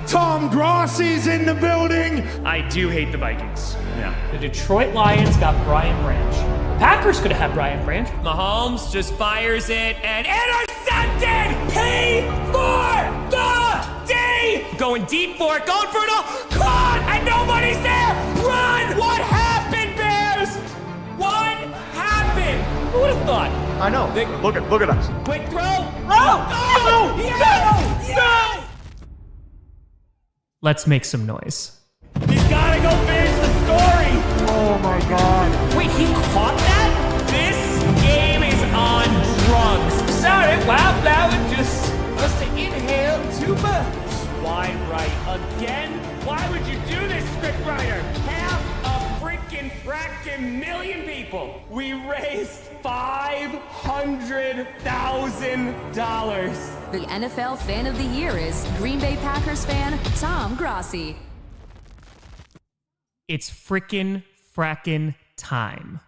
Tom Grossi's in the building. I do hate the Vikings. Yeah. The Detroit Lions got Brian Branch. Packers could have had Brian Branch. Mahomes just fires it and intercepted! Pay for the D! Going deep for it, going for it all. Caught! And nobody's there! Run! What happened, Bears? What happened? Who would have thought? I know. Look at us. Quick throw. Oh! No! Let's make some noise. He's gotta go finish the story. Oh my God. Wait, he caught that? This game is on drugs. Sorry, wow, that would just must have inhaled too much. Wide right again? Why would you do this, scriptwriter? Half a freaking fracking million people. We raised $500,000. The NFL Fan of the Year is Green Bay Packers fan Tom Grossi. It's frickin' time.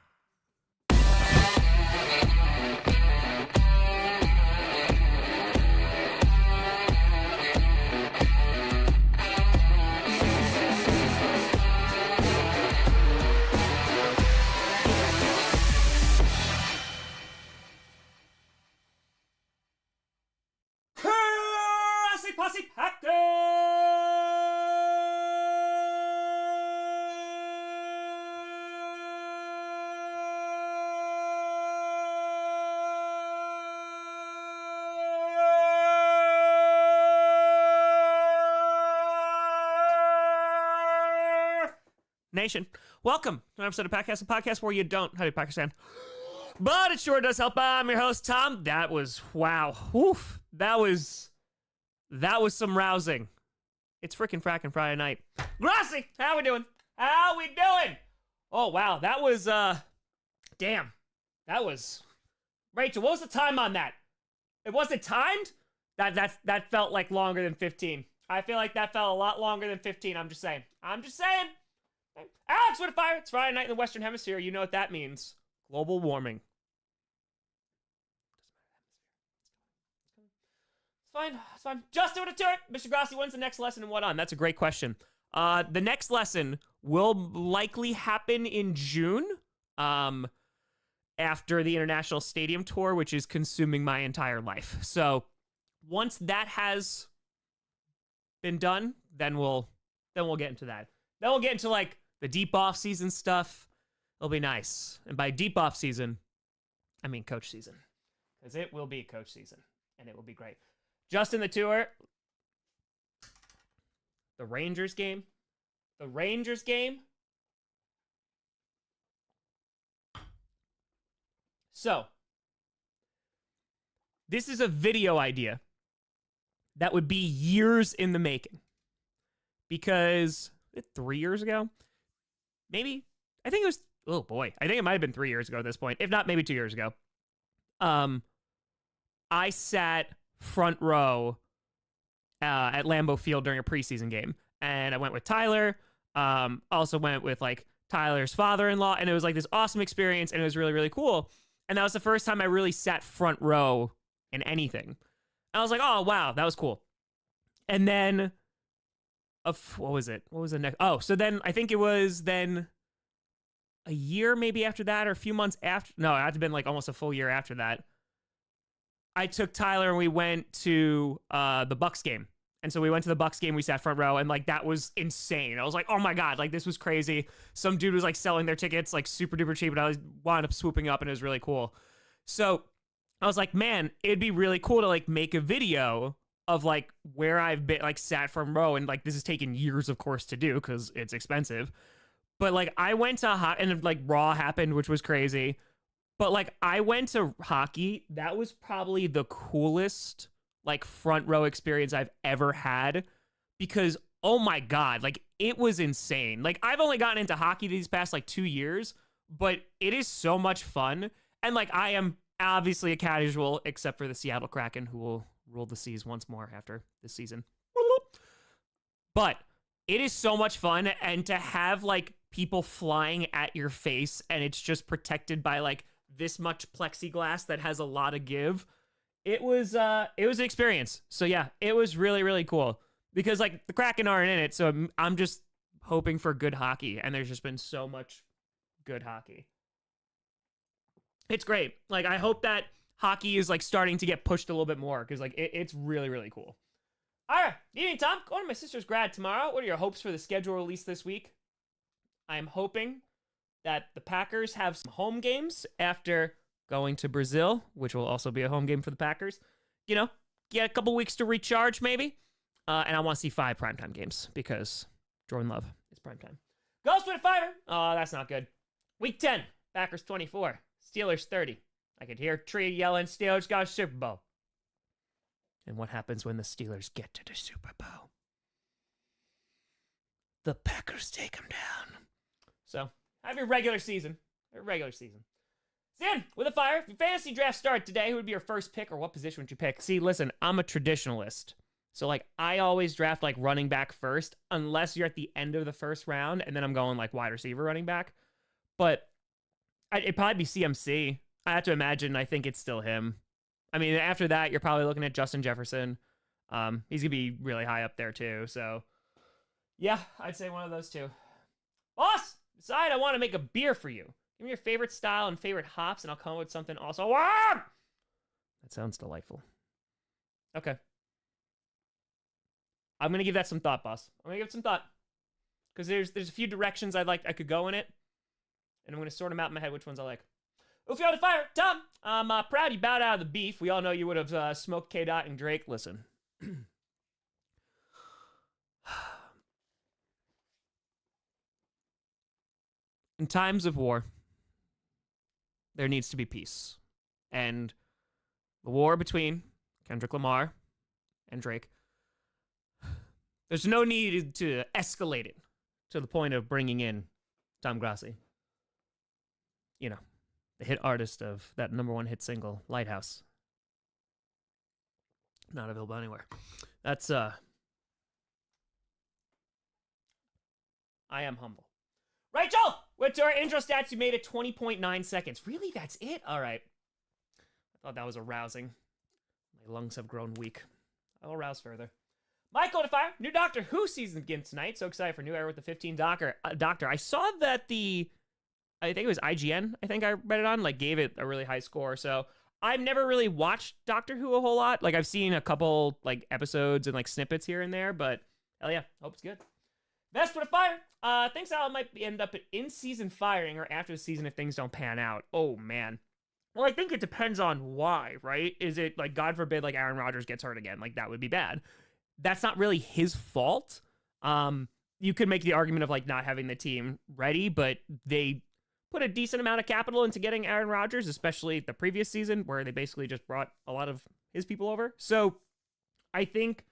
Posse Packers! Nation, welcome to an episode of Podcast, a podcast where you don't have a Packers fan, but it sure does help. I'm your host, Tom. That was, wow. Oof. That was some rousing. It's freaking fracking Friday night. Grossi, how we doing? How we doing? Oh, wow. That was, damn. That was, Rachel, what was the time on that? It wasn't timed? That felt like longer than 15. I feel like that felt a lot longer than 15. I'm just saying. Alex, what a fire. It's Friday night in the Western Hemisphere. You know what that means. Global warming. It's fine. Just doing a turn. Mr. Grossi, when's the next lesson and what on? That's a great question. The next lesson will likely happen in June, after the International Stadium Tour, which is consuming my entire life. So once that has been done, then we'll get into that. Then we'll get into like the deep off season stuff. It'll be nice. And by deep off season, I mean coach season, because it will be coach season and it will be great. Just in the tour, the Rangers game. So, this is a video idea that would be years in the making. Because 3 years ago? Maybe? I think it was, oh boy. I think it might have been 3 years ago at this point. If not, maybe 2 years ago. I sat front row at Lambeau Field during a preseason game. And I went with Tyler. Also went with like Tyler's father-in-law. And it was like this awesome experience. And it was really, really cool. And that was the first time I really sat front row in anything. And I was like, oh, wow, that was cool. And then, what was it? What was the next? Oh, so then I think it was then a year maybe after that or a few months after. No, it had to have been like almost a full year after that. I took Tyler and we went to the Bucks game. And so we went to the Bucks game, we sat front row, and like that was insane. I was like, oh my God, like this was crazy. Some dude was like selling their tickets like super duper cheap, and I wound up swooping up and it was really cool. So I was like, man, it'd be really cool to like make a video of like where I've been like sat front row, and like this has taken years, of course, to do because it's expensive. But like I went to and like Raw happened, which was crazy. But like I went to hockey. That was probably the coolest like front row experience I've ever had, because oh my God, like it was insane. Like I've only gotten into hockey these past like 2 years, but it is so much fun. And like I am obviously a casual, except for the Seattle Kraken, who will rule the seas once more after this season. But it is so much fun, and to have like people flying at your face and it's just protected by like this much plexiglass that has a lot of give. It was an experience. So yeah, it was really, really cool. because like the Kraken aren't in it, so I'm just hoping for good hockey, and there's just been so much good hockey. It's great. Like, I hope that hockey is like starting to get pushed a little bit more, because like it's really, really cool. All right, evening, Tom. Going to my sister's grad tomorrow. What are your hopes for the schedule release this week? I am hoping that the Packers have some home games after going to Brazil, which will also be a home game for the Packers. You know, get a couple weeks to recharge, maybe. And I want to see 5 primetime games, because Jordan Love is primetime. Ghost with a fiver. Oh, that's not good. Week 10, Packers 24, Steelers 30. I could hear Tree yelling, Steelers got a Super Bowl. And what happens when the Steelers get to the Super Bowl? The Packers take them down. So, have your regular season. Stan, with a fire, if your fantasy draft started today, who would be your first pick, or what position would you pick? See, listen, I'm a traditionalist. So, like, I always draft, like, running back first, unless you're at the end of the first round, and then I'm going, like, wide receiver running back. But it'd probably be CMC. I have to imagine, I think it's still him. I mean, after that, you're probably looking at Justin Jefferson. He's going to be really high up there, too. So, yeah, I'd say one of those two. Boss, decide I want to make a beer for you. Give me your favorite style and favorite hops, and I'll come up with something also. That sounds delightful. Okay. I'm going to give that some thought, boss. I'm going to give it some thought. Because there's a few directions I could go in it. And I'm going to sort them out in my head which ones I like. If you want to fire, Tom, I'm proud you bowed out of the beef. We all know you would have smoked K-Dot and Drake. Listen. In times of war, there needs to be peace. And the war between Kendrick Lamar and Drake, there's no need to escalate it to the point of bringing in Tom Grossi. You know, the hit artist of that #1 hit single, Lighthouse. Not available anywhere. That's, I am humble. Rachel! What's our intro stats? You made it 20.9 seconds. Really? That's it? All right. I thought that was arousing. My lungs have grown weak. I'll arouse further. Michael to fire. New Doctor Who season begins tonight. So excited for new era with the 15 Doctor. I saw that I think it was IGN, I think I read it on, like, gave it a really high score. So I've never really watched Doctor Who a whole lot. Like, I've seen a couple, like, episodes and, like, snippets here and there, but hell yeah, hope it's good. Best with a fire. Thinks Alan might end up in-season firing or after the season if things don't pan out. Oh, man. Well, I think it depends on why, right? Is it, like, God forbid, like, Aaron Rodgers gets hurt again? Like, that would be bad. That's not really his fault. You could make the argument of, like, not having the team ready, but they put a decent amount of capital into getting Aaron Rodgers, especially the previous season where they basically just brought a lot of his people over. So I think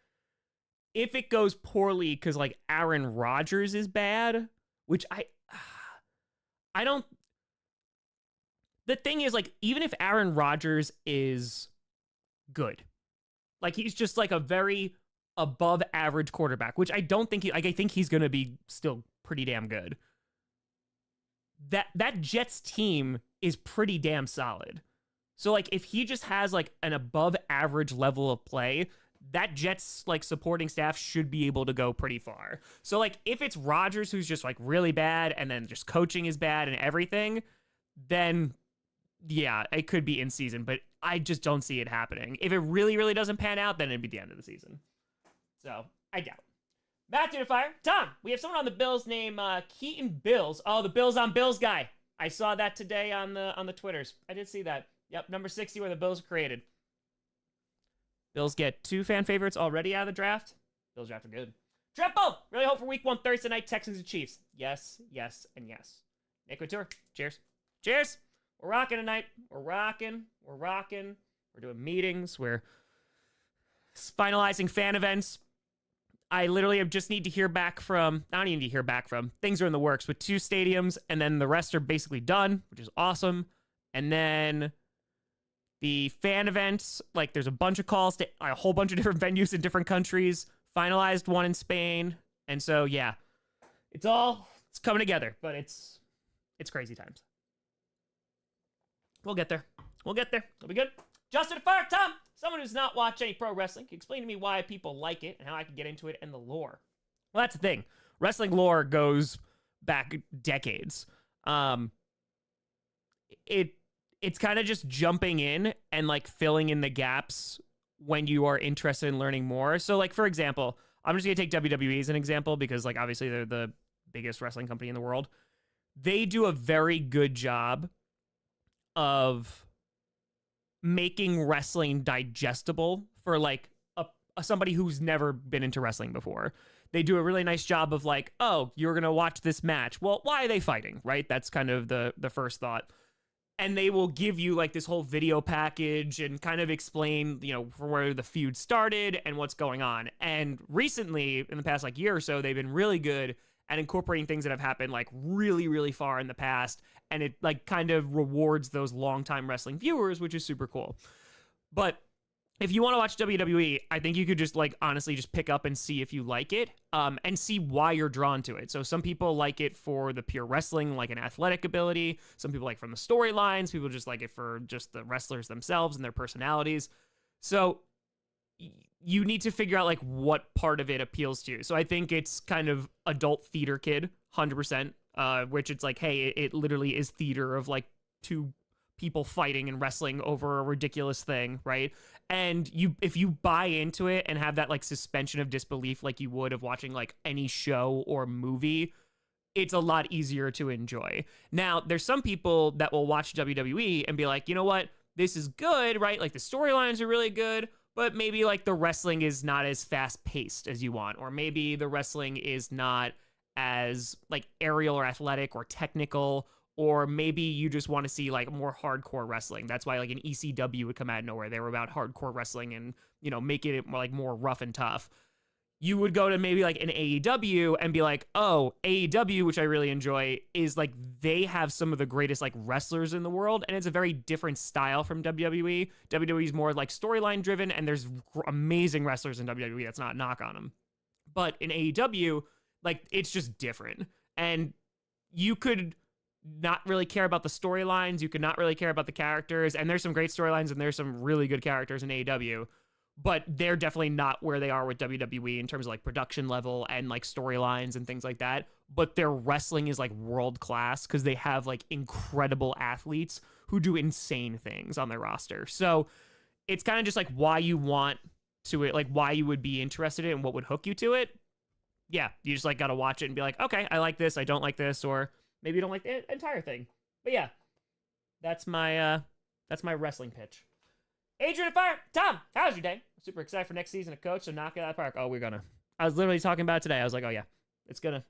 if it goes poorly because, like, Aaron Rodgers is bad, which I don't. The thing is, like, even if Aaron Rodgers is good, like, he's just like a very above average quarterback, which I don't think I think he's going to be still pretty damn good. That Jets team is pretty damn solid. So, like, if he just has, like, an above average level of play, that Jets, like, supporting staff should be able to go pretty far. So, like, if it's Rodgers who's just, like, really bad and then just coaching is bad and everything, then yeah, it could be in season, but I just don't see it happening. If it really, really doesn't pan out, then it'd be the end of the season. So, I doubt. Matthew to fire. Tom, we have someone on the Bills named Keaton Bills. Oh, the Bills on Bills guy. I saw that today on the Twitters. I did see that. Yep, number 60 where the Bills are created. Bills get 2 fan favorites already out of the draft. Bills draft are good. Triple! Really hope for week 1 Thursday night, Texans and Chiefs. Yes, yes, and yes. Nick Couture, cheers. Cheers! We're rocking tonight. We're rocking. We're doing meetings. We're finalizing fan events. I literally just need to hear back from, I don't even need to hear back from, things are in the works with 2 stadiums, and then the rest are basically done, which is awesome. And then the fan events, like, there's a bunch of calls to a whole bunch of different venues in different countries, finalized one in Spain. And so, yeah, it's coming together, but it's crazy times. We'll get there. It'll be good. Justin Fire, Tom, Someone who's not watched any pro wrestling, can explain to me why people like it and how I can get into it and the lore. Well, that's the thing. Wrestling lore goes back decades. It's kind of just jumping in and like filling in the gaps when you are interested in learning more. So like, for example, I'm just going to take WWE as an example because like obviously they're the biggest wrestling company in the world. They do a very good job of making wrestling digestible for like somebody who's never been into wrestling before. They do a really nice job of like, oh, you're going to watch this match. Well, why are they fighting? Right? That's kind of the first thought. And they will give you like this whole video package and kind of explain, you know, from where the feud started and what's going on. And recently, in the past like year or so, they've been really good at incorporating things that have happened like really, really far in the past. And it like kind of rewards those longtime wrestling viewers, which is super cool. But if you want to watch WWE, I think you could just like honestly just pick up and see if you like it, and see why you're drawn to it. So some people like it for the pure wrestling, like an athletic ability. Some people like from the storylines. People just like it for just the wrestlers themselves and their personalities. So you need to figure out like what part of it appeals to you. So I think it's kind of adult theater kid, 100%, which it's like, hey, it literally is theater of like two people fighting and wrestling over a ridiculous thing, right? And if you buy into it and have that like suspension of disbelief like you would of watching like any show or movie, it's a lot easier to enjoy. Now, there's some people that will watch WWE and be like, you know what? This is good, right? Like the storylines are really good, but maybe like the wrestling is not as fast paced as you want, or maybe the wrestling is not as like aerial or athletic or technical, or maybe you just want to see like more hardcore wrestling. That's why like an ECW would come out of nowhere. They were about hardcore wrestling and, you know, making it more rough and tough. You would go to maybe like an AEW and be like, oh, AEW, which I really enjoy, is like they have some of the greatest like wrestlers in the world, and it's a very different style from WWE. WWE is more like storyline driven, and there's amazing wrestlers in WWE. That's not a knock on them. But in AEW, like it's just different. And you could not really care about the storylines. You could not really care about the characters. And there's some great storylines and there's some really good characters in AEW. But they're definitely not where they are with WWE in terms of like production level and like storylines and things like that. But their wrestling is like world class because they have like incredible athletes who do insane things on their roster. So it's kind of just like why you want to it, like why you would be interested in it and what would hook you to it. Yeah, you just like got to watch it and be like, okay, I like this, I don't like this, or maybe you don't like the entire thing. But yeah, that's my wrestling pitch. Adrian Fire, Tom, how's your day? Super excited for next season of Coach, so knock it out of the park. Oh, I was literally talking about it today. I was like, oh yeah, it's gonna.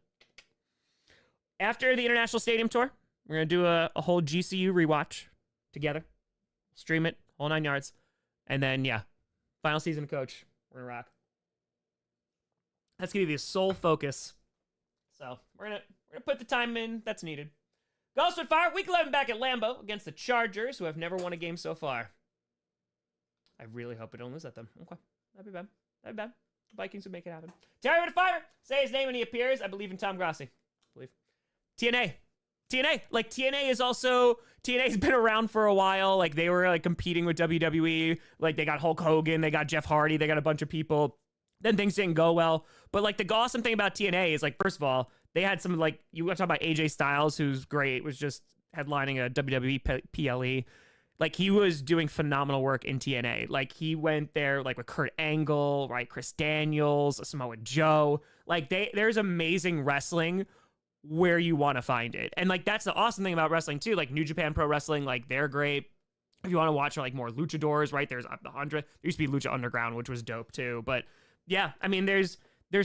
After the International Stadium Tour, we're gonna do a whole GCU rewatch together, stream it, whole 9 yards, and then yeah, final season of Coach, we're gonna rock. That's gonna be the sole focus. So we're gonna put the time in that's needed. Ghost with Fire, week 11 back at Lambeau against the Chargers, who have never won a game so far. I really hope I don't lose at them. Okay, that'd be bad. That'd be bad. The Vikings would make it happen. Terry with Fire, say his name when he appears. I believe in Tom Grossi. TNA. Like TNA's been around for a while. Like they were like competing with WWE. Like they got Hulk Hogan, they got Jeff Hardy, they got a bunch of people. Then things didn't go well. But like the awesome thing about TNA is like, first of all, they had some like, you want to talk about AJ Styles, who's great, was just headlining a WWE PLE. Like he was doing phenomenal work in TNA. Like he went there like with Kurt Angle, right? Chris Daniels, Samoa Joe. Like there's amazing wrestling where you want to find it. And like that's the awesome thing about wrestling too. Like New Japan Pro Wrestling, like they're great. If you want to watch like more luchadors, right? There's Up the 100. There used to be Lucha Underground, which was dope too. But yeah, I mean there's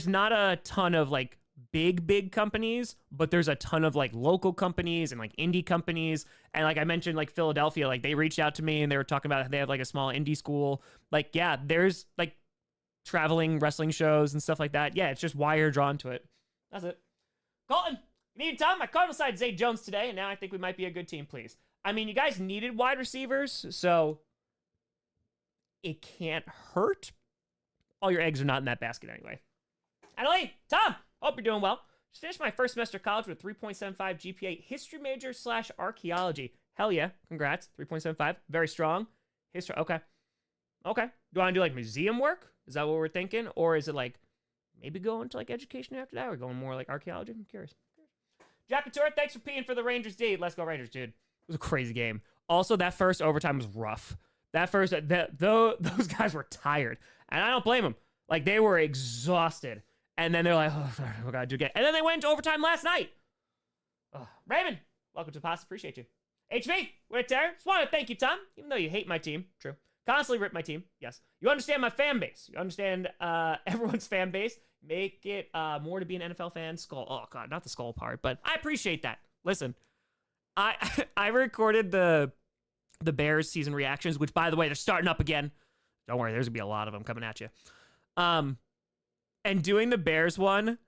not a ton of like big companies, but there's a ton of like local companies and like indie companies. And like I mentioned, like Philadelphia, like they reached out to me and they were talking about how they have like a small indie school. Like, yeah, there's like traveling wrestling shows and stuff like that. Yeah, it's just why you're drawn to it. That's it. Colton, you needed time. My Cardinals side Zay Jones today, and now I think we might be a good team, please. I mean, you guys needed wide receivers, so it can't hurt. All your eggs are not in that basket anyway. Adeline, Tom, hope you're doing well. Just finished my first semester of college with 3.75 GPA, history major / archaeology. Hell yeah, congrats, 3.75, very strong. History, okay. Okay. Do I want to do like museum work? Is that what we're thinking? Or is it like maybe go into like education after that? Or going more like archaeology? I'm curious. Jack Couture, thanks for peeing for the Rangers, dude. Let's go Rangers, dude. It was a crazy game. Also, that first overtime was rough. Those guys were tired. And I don't blame them. Like, they were exhausted. And then they're like, oh, sorry, we gotta do it again. And then they went into overtime last night. Oh, Raymond, welcome to Pasta. Appreciate you. HV, what a terror. Just want to thank you, Tom. Even though you hate my team. True. Constantly rip my team. Yes. You understand my fan base. You understand everyone's fan base. Make it more to be an NFL fan. Skull. Oh, God, not the skull part. But I appreciate that. Listen, I recorded the Bears season reactions, which, by the way, they're starting up again. Don't worry, there's going to be a lot of them coming at you. And doing the Bears one,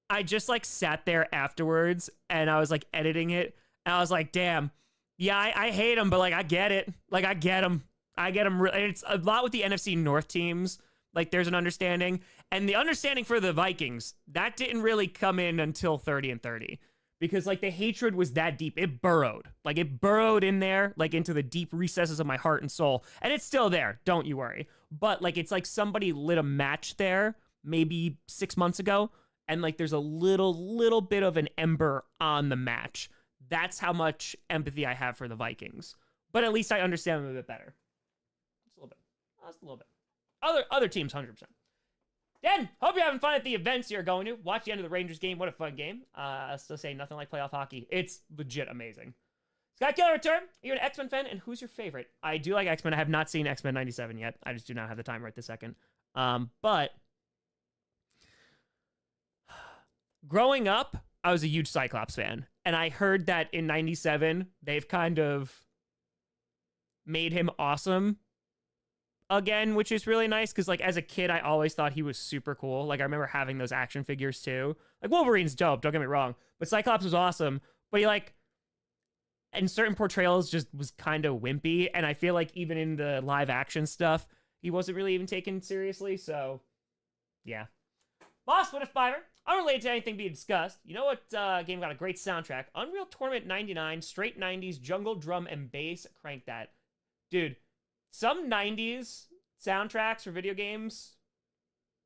I just, like, sat there afterwards, and I was, like, editing it, and I was like, damn, yeah, I hate them, but, like, I get it. Like, I get them. It's a lot with the NFC North teams. Like, there's an understanding. And the understanding for the Vikings, that didn't really come in until 30 and 30. Because, like, the hatred was that deep. It burrowed. Like, it burrowed in there, like, into the deep recesses of my heart and soul. And it's still there. Don't you worry. But, like, it's like somebody lit a match there maybe 6 months ago. And, like, there's a little bit of an ember on the match. That's how much empathy I have for the Vikings. But at least I understand them a bit better. Just a little bit. Just a little bit. Other teams, 100%. Dan, hope you're having fun at the events you're going to. Watch the end of the Rangers game. What a fun game. Still say nothing like playoff hockey. It's legit amazing. Sky Killer return. Are you an X-Men fan? And who's your favorite? I do like X-Men. I have not seen X-Men 97 yet. I just do not have the time right this second. But growing up, I was a huge Cyclops fan. And I heard that in 97, they've kind of made him awesome again, which is really nice because, like, as a kid, I always thought he was super cool. Like, I remember having those action figures too. Like, Wolverine's dope, don't get me wrong, but Cyclops was awesome. But he, like, in certain portrayals, just was kind of wimpy. And I feel like even in the live action stuff, he wasn't really even taken seriously. So, yeah. Boss, what if Fiverr? Unrelated to anything being discussed. You know what game got a great soundtrack? Unreal Tournament 99, straight 90s, jungle, drum, and bass. Crank that. Dude. Some 90s soundtracks for video games,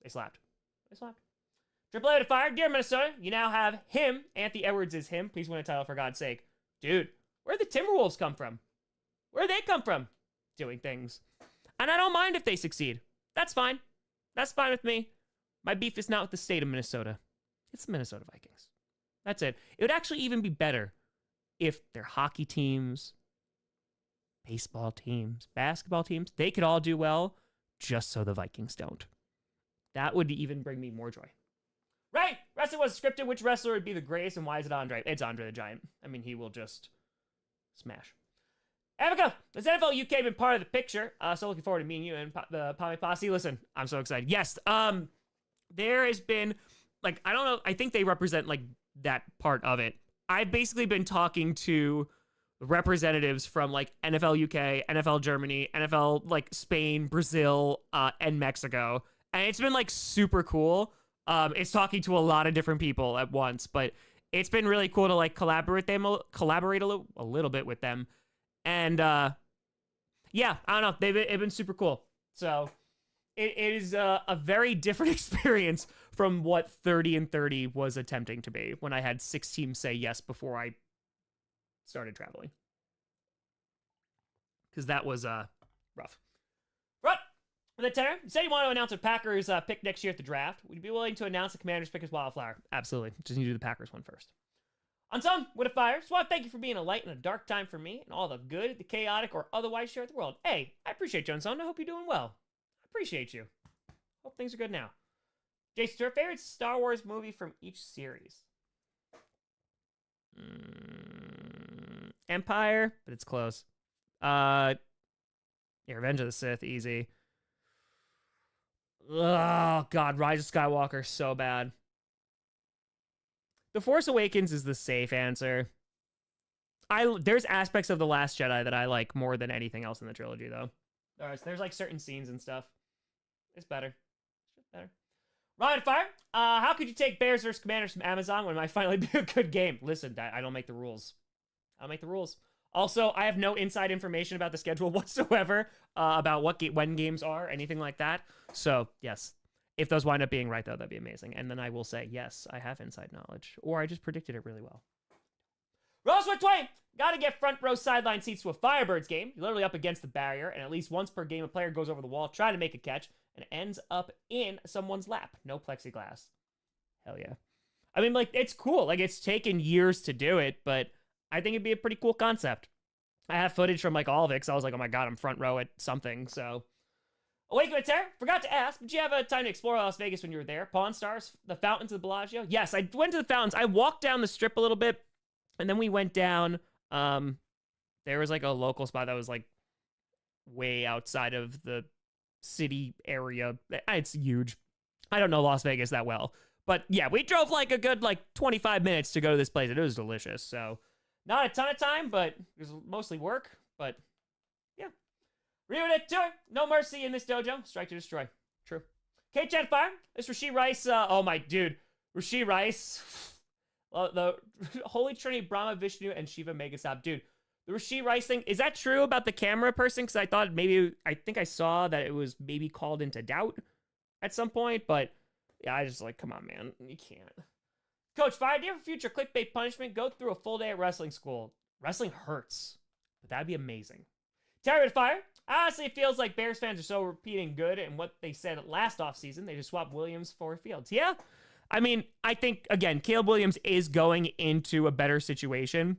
they slapped. Triple A to fire. Dear Minnesota, you now have him. Anthony Edwards is him. Please win a title for God's sake. Dude, where'd the Timberwolves come from? Where'd they come from? Doing things. And I don't mind if they succeed. That's fine. That's fine with me. My beef is not with the state of Minnesota. It's the Minnesota Vikings. That's it. It would actually even be better if their hockey teams, baseball teams, basketball teams, they could all do well just so the Vikings don't. That would even bring me more joy. Right! Wrestling was scripted. Which wrestler would be the greatest and why is it Andre? It's Andre the Giant. I mean, he will just smash. Abigail, has NFL UK been part of the picture? So looking forward to meeting you and the Pommy Posse. Listen, I'm so excited. Yes, there has been, like, I don't know, I think they represent, like, that part of it. I've basically been talking to representatives from, like, NFL UK, NFL Germany, NFL, like, Spain, Brazil, and Mexico. And it's been, like, super cool. It's talking to a lot of different people at once, but it's been really cool to, like, collaborate a little bit with them. And, yeah, I don't know. They've been super cool. So it is a very different experience from what 30 and 30 was attempting to be when I had 6 teams say yes before I started traveling. Because that was rough. Right. For the tenor, you said you want to announce a Packers pick next year at the draft. Would you be willing to announce the Commanders pick as Wildflower? Absolutely. Just need to do the Packers one first. Unsung, with a fire. So I thank you for being a light in a dark time for me and all the good, the chaotic, or otherwise share with the world. Hey, I appreciate you, Unsung. I hope you're doing well. I appreciate you. Hope things are good now. Jason, your favorite Star Wars movie from each series? Empire, but it's close. Yeah, Revenge of the Sith, easy. Oh, God, Rise of Skywalker, so bad. The Force Awakens is the safe answer. There's aspects of The Last Jedi that I like more than anything else in the trilogy, though. There's like certain scenes and stuff. It's better. It's just better. Ryan Fire, how could you take Bears versus Commanders from Amazon when it might finally be a good game? Listen, I don't make the rules. I don't make the rules. Also, I have no inside information about the schedule whatsoever. about when games are, anything like that. So yes, if those wind up being right though, that'd be amazing. And then I will say, yes, I have inside knowledge, or I just predicted it really well. Rosewood 20! Gotta get front row sideline seats to a Firebirds game. You're literally up against the barrier, and at least once per game, a player goes over the wall trying to make a catch and ends up in someone's lap. No plexiglass. Hell yeah. I mean, like, it's cool. Like, it's taken years to do it, but I think it'd be a pretty cool concept. I have footage from, like, all of it, because I was like, oh my god, I'm front row at something, so. Awake with Terror, forgot to ask, did you have a time to explore Las Vegas when you were there? Pawn Stars, the fountains of the Bellagio? Yes, I went to the fountains. I walked down the strip a little bit, and then we went down. There was, like, a local spot that was, like, way outside of the city area. It's huge. I don't know Las Vegas that well. But, yeah, we drove, like, a good, like, 25 minutes to go to this place. It was delicious, so. Not a ton of time, but it was mostly work. But, yeah. Reunit Tour. No mercy in this dojo. Strike to destroy. True. K-Chat Fire. This Rasheed Rice. Oh, my dude. Rasheed Rice. The Holy Trinity, Brahma, Vishnu, and Shiva Megasab. Dude, the Rasheed Rice thing, is that true about the camera person? Because I thought maybe, I think I saw that it was maybe called into doubt at some point. But, yeah, I just like, come on, man. You can't. Coach, if I had a future clickbait punishment, go through a full day at wrestling school. Wrestling hurts, but that'd be amazing. Terry with Fire. Honestly, it feels like Bears fans are so repeating good and what they said last offseason. They just swapped Williams for Fields. Yeah. I mean, I think, again, Caleb Williams is going into a better situation.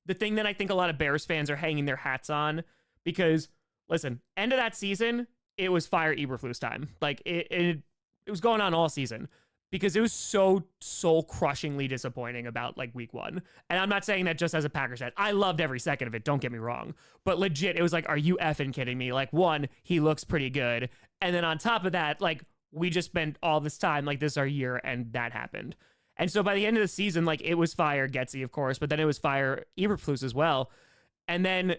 The thing that I think a lot of Bears fans are hanging their hats on, because, listen, end of that season, it was Fire Eberflus time. Like, it was going on all season. Because it was so soul-crushingly disappointing about, like, week one. And I'm not saying that just as a Packers fan. I loved every second of it, don't get me wrong. But legit, it was like, are you effing kidding me? Like, one, he looks pretty good. And then on top of that, like, we just spent all this time, like, this is our year, and that happened. And so by the end of the season, like, it was Fire Getsy, of course, but then it was Fire Eberflus as well. And then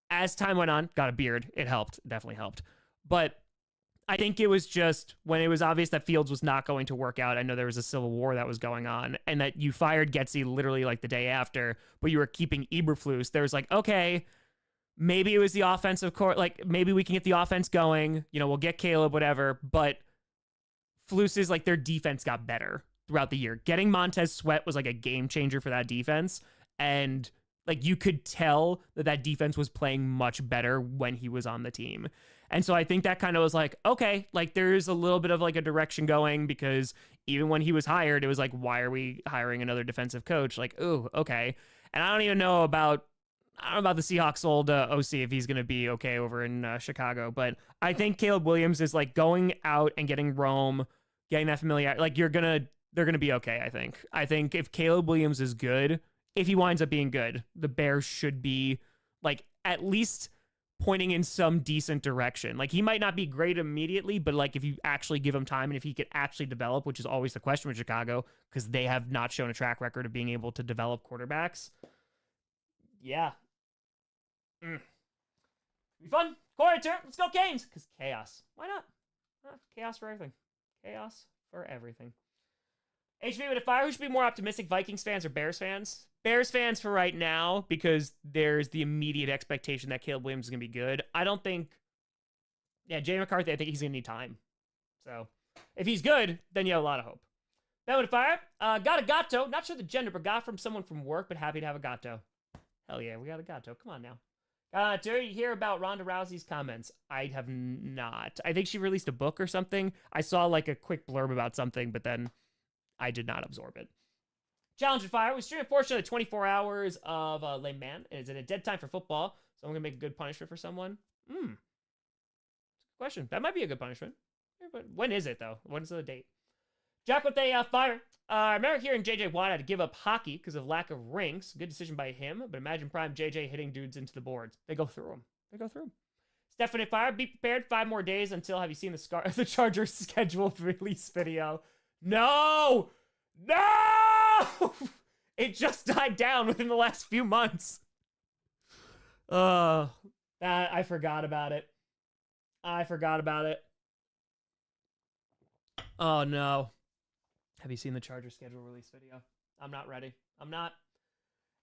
as time went on, got a beard. It helped. It definitely helped. But I think it was just when it was obvious that Fields was not going to work out. I know there was a civil war that was going on, and that you fired Getsy literally like the day after, but you were keeping Eberflus. There was like, okay, maybe it was the offensive court. Like, maybe we can get the offense going. You know, we'll get Caleb, whatever. But Flus's, like, their defense got better throughout the year. Getting Montez Sweat was like a game changer for that defense. And like, you could tell that that defense was playing much better when he was on the team. And so I think that kind of was like, okay, like, there's a little bit of like a direction going, because even when he was hired, it was like, why are we hiring another defensive coach? Like, ooh, okay. And I don't even know about the Seahawks old OC, if he's going to be okay over in Chicago. But I think Caleb Williams is like going out and getting Rome, getting that familiarity. Like, they're going to be okay, I think. I think if Caleb Williams is good, if he winds up being good, the Bears should be like at least pointing in some decent direction. Like, he might not be great immediately, but like, if you actually give him time and if he could actually develop, which is always the question with Chicago, because they have not shown a track record of being able to develop quarterbacks. Yeah. Be fun. Corey, let's go Canes, because chaos. Why not? Chaos for everything. Chaos for everything. HB with a Fire. Who should be more optimistic, Vikings fans or Bears fans? Bears fans for right now, because there's the immediate expectation that Caleb Williams is going to be good. I don't think... Yeah, Jay McCarthy, I think he's going to need time. So, if he's good, then you have a lot of hope. Ben with a Fire. Got a gatto. Not sure the gender, but got from someone from work, but happy to have a gatto. Hell yeah, we got a gatto. Come on now. Do you hear about Ronda Rousey's comments? I have not. I think she released a book or something. I saw like a quick blurb about something, but then I did not absorb it. Challenge and Fire. We streamed a portion of the 24 hours of Le Mans. Is it a dead time for football? So I'm going to make a good punishment for someone. Question. That might be a good punishment. But when is it, though? When is the date? Jack with a Fire. I remember hearing JJ Watt had to give up hockey because of lack of rings. Good decision by him. But imagine prime JJ hitting dudes into the boards. They go through them. Stephanie Fire. Be prepared. 5 more days until. Have you seen the Chargers scheduled release video? No! It just died down within the last few months. I forgot about it. Oh no. Have you seen the Charger schedule release video? I'm not ready. I'm not.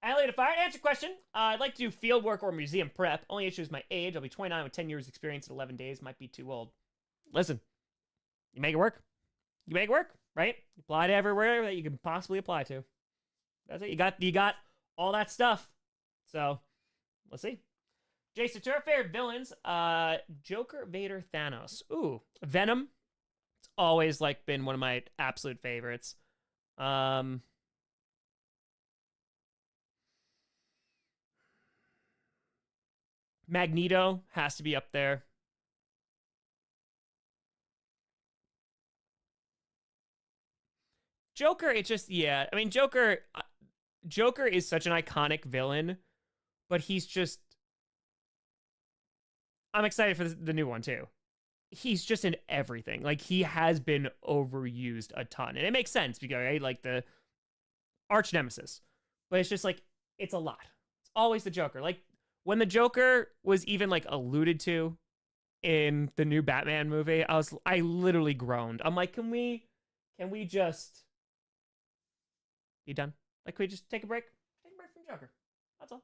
Alley to Fire, answer question. I'd like to do field work or museum prep. Only issue is my age. I'll be 29 with 10 years experience in 11 days. Might be too old. Listen, you make it work. You make it work, right? You apply to everywhere that you can possibly apply to. That's it. You got all that stuff. So, let's see. Jason Turf, favorite villains. Joker, Vader, Thanos. Ooh, Venom. It's always like been one of my absolute favorites. Magneto has to be up there. Joker, it's just, yeah. I mean, Joker is such an iconic villain, but he's just, I'm excited for the new one too. He's just in everything. Like, he has been overused a ton. And it makes sense because, right, like the arch nemesis. But it's just like, it's a lot. It's always the Joker. Like, when the Joker was even like alluded to in the new Batman movie, I literally groaned. I'm like, can we just be done? Like, can we just take a break? Take a break from Joker. That's all.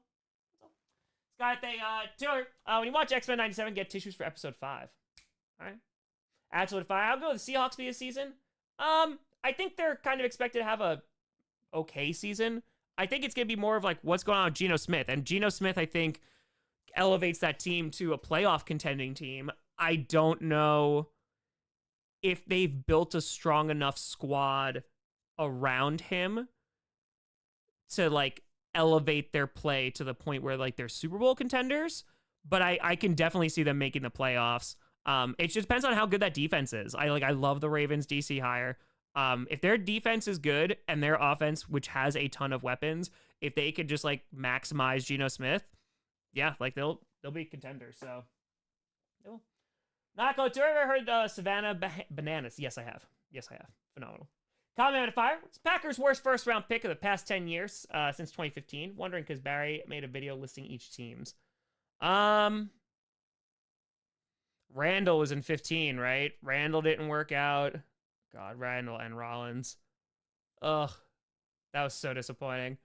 Scott, Taylor, when you watch X-Men 97, get tissues for episode 5. All right. Absolute 5. How good will the Seahawks be this season? I think they're kind of expected to have a okay season. I think it's going to be more of like what's going on with Geno Smith. And Geno Smith, I think, elevates that team to a playoff contending team. I don't know if they've built a strong enough squad around him to like elevate their play to the point where like they're Super Bowl contenders. But I can definitely see them making the playoffs. It just depends on how good that defense is. I love the Ravens DC hire. If their defense is good and their offense, which has a ton of weapons, if they could just like maximize Geno Smith, yeah, like they'll be contenders. So, Nako, have you ever heard Savannah Bananas? Yes, I have. Phenomenal. Comment on fire. What's Packers' worst first round pick of the past 10 years since 2015? Wondering because Barry made a video listing each team's. Randall was in 15, right? Randall didn't work out. God, Randall and Rollins. Ugh, that was so disappointing.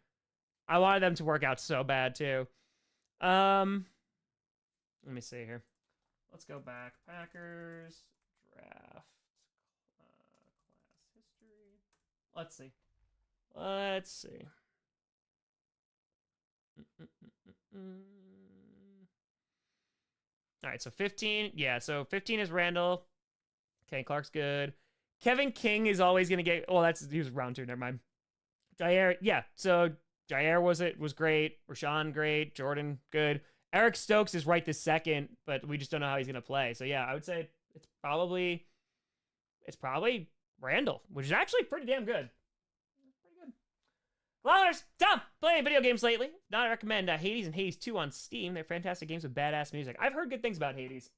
I wanted them to work out so bad too. Let me see here. Let's go back. Packers draft class history. Let's see. All right, so 15. Yeah, so 15 is Randall. Okay, Clark's good. Kevin King is always going to get... Oh, he was round 2. Never mind. Jair, yeah. So Jair was great. Rashawn, great. Jordan, good. Eric Stokes is right this second, but we just don't know how he's going to play. So, yeah, I would say it's probably Randall, which is actually pretty damn good. Pretty good. Glowers, Tom, playing video games lately. Not recommend Hades and Hades 2 on Steam. They're fantastic games with badass music. I've heard good things about Hades.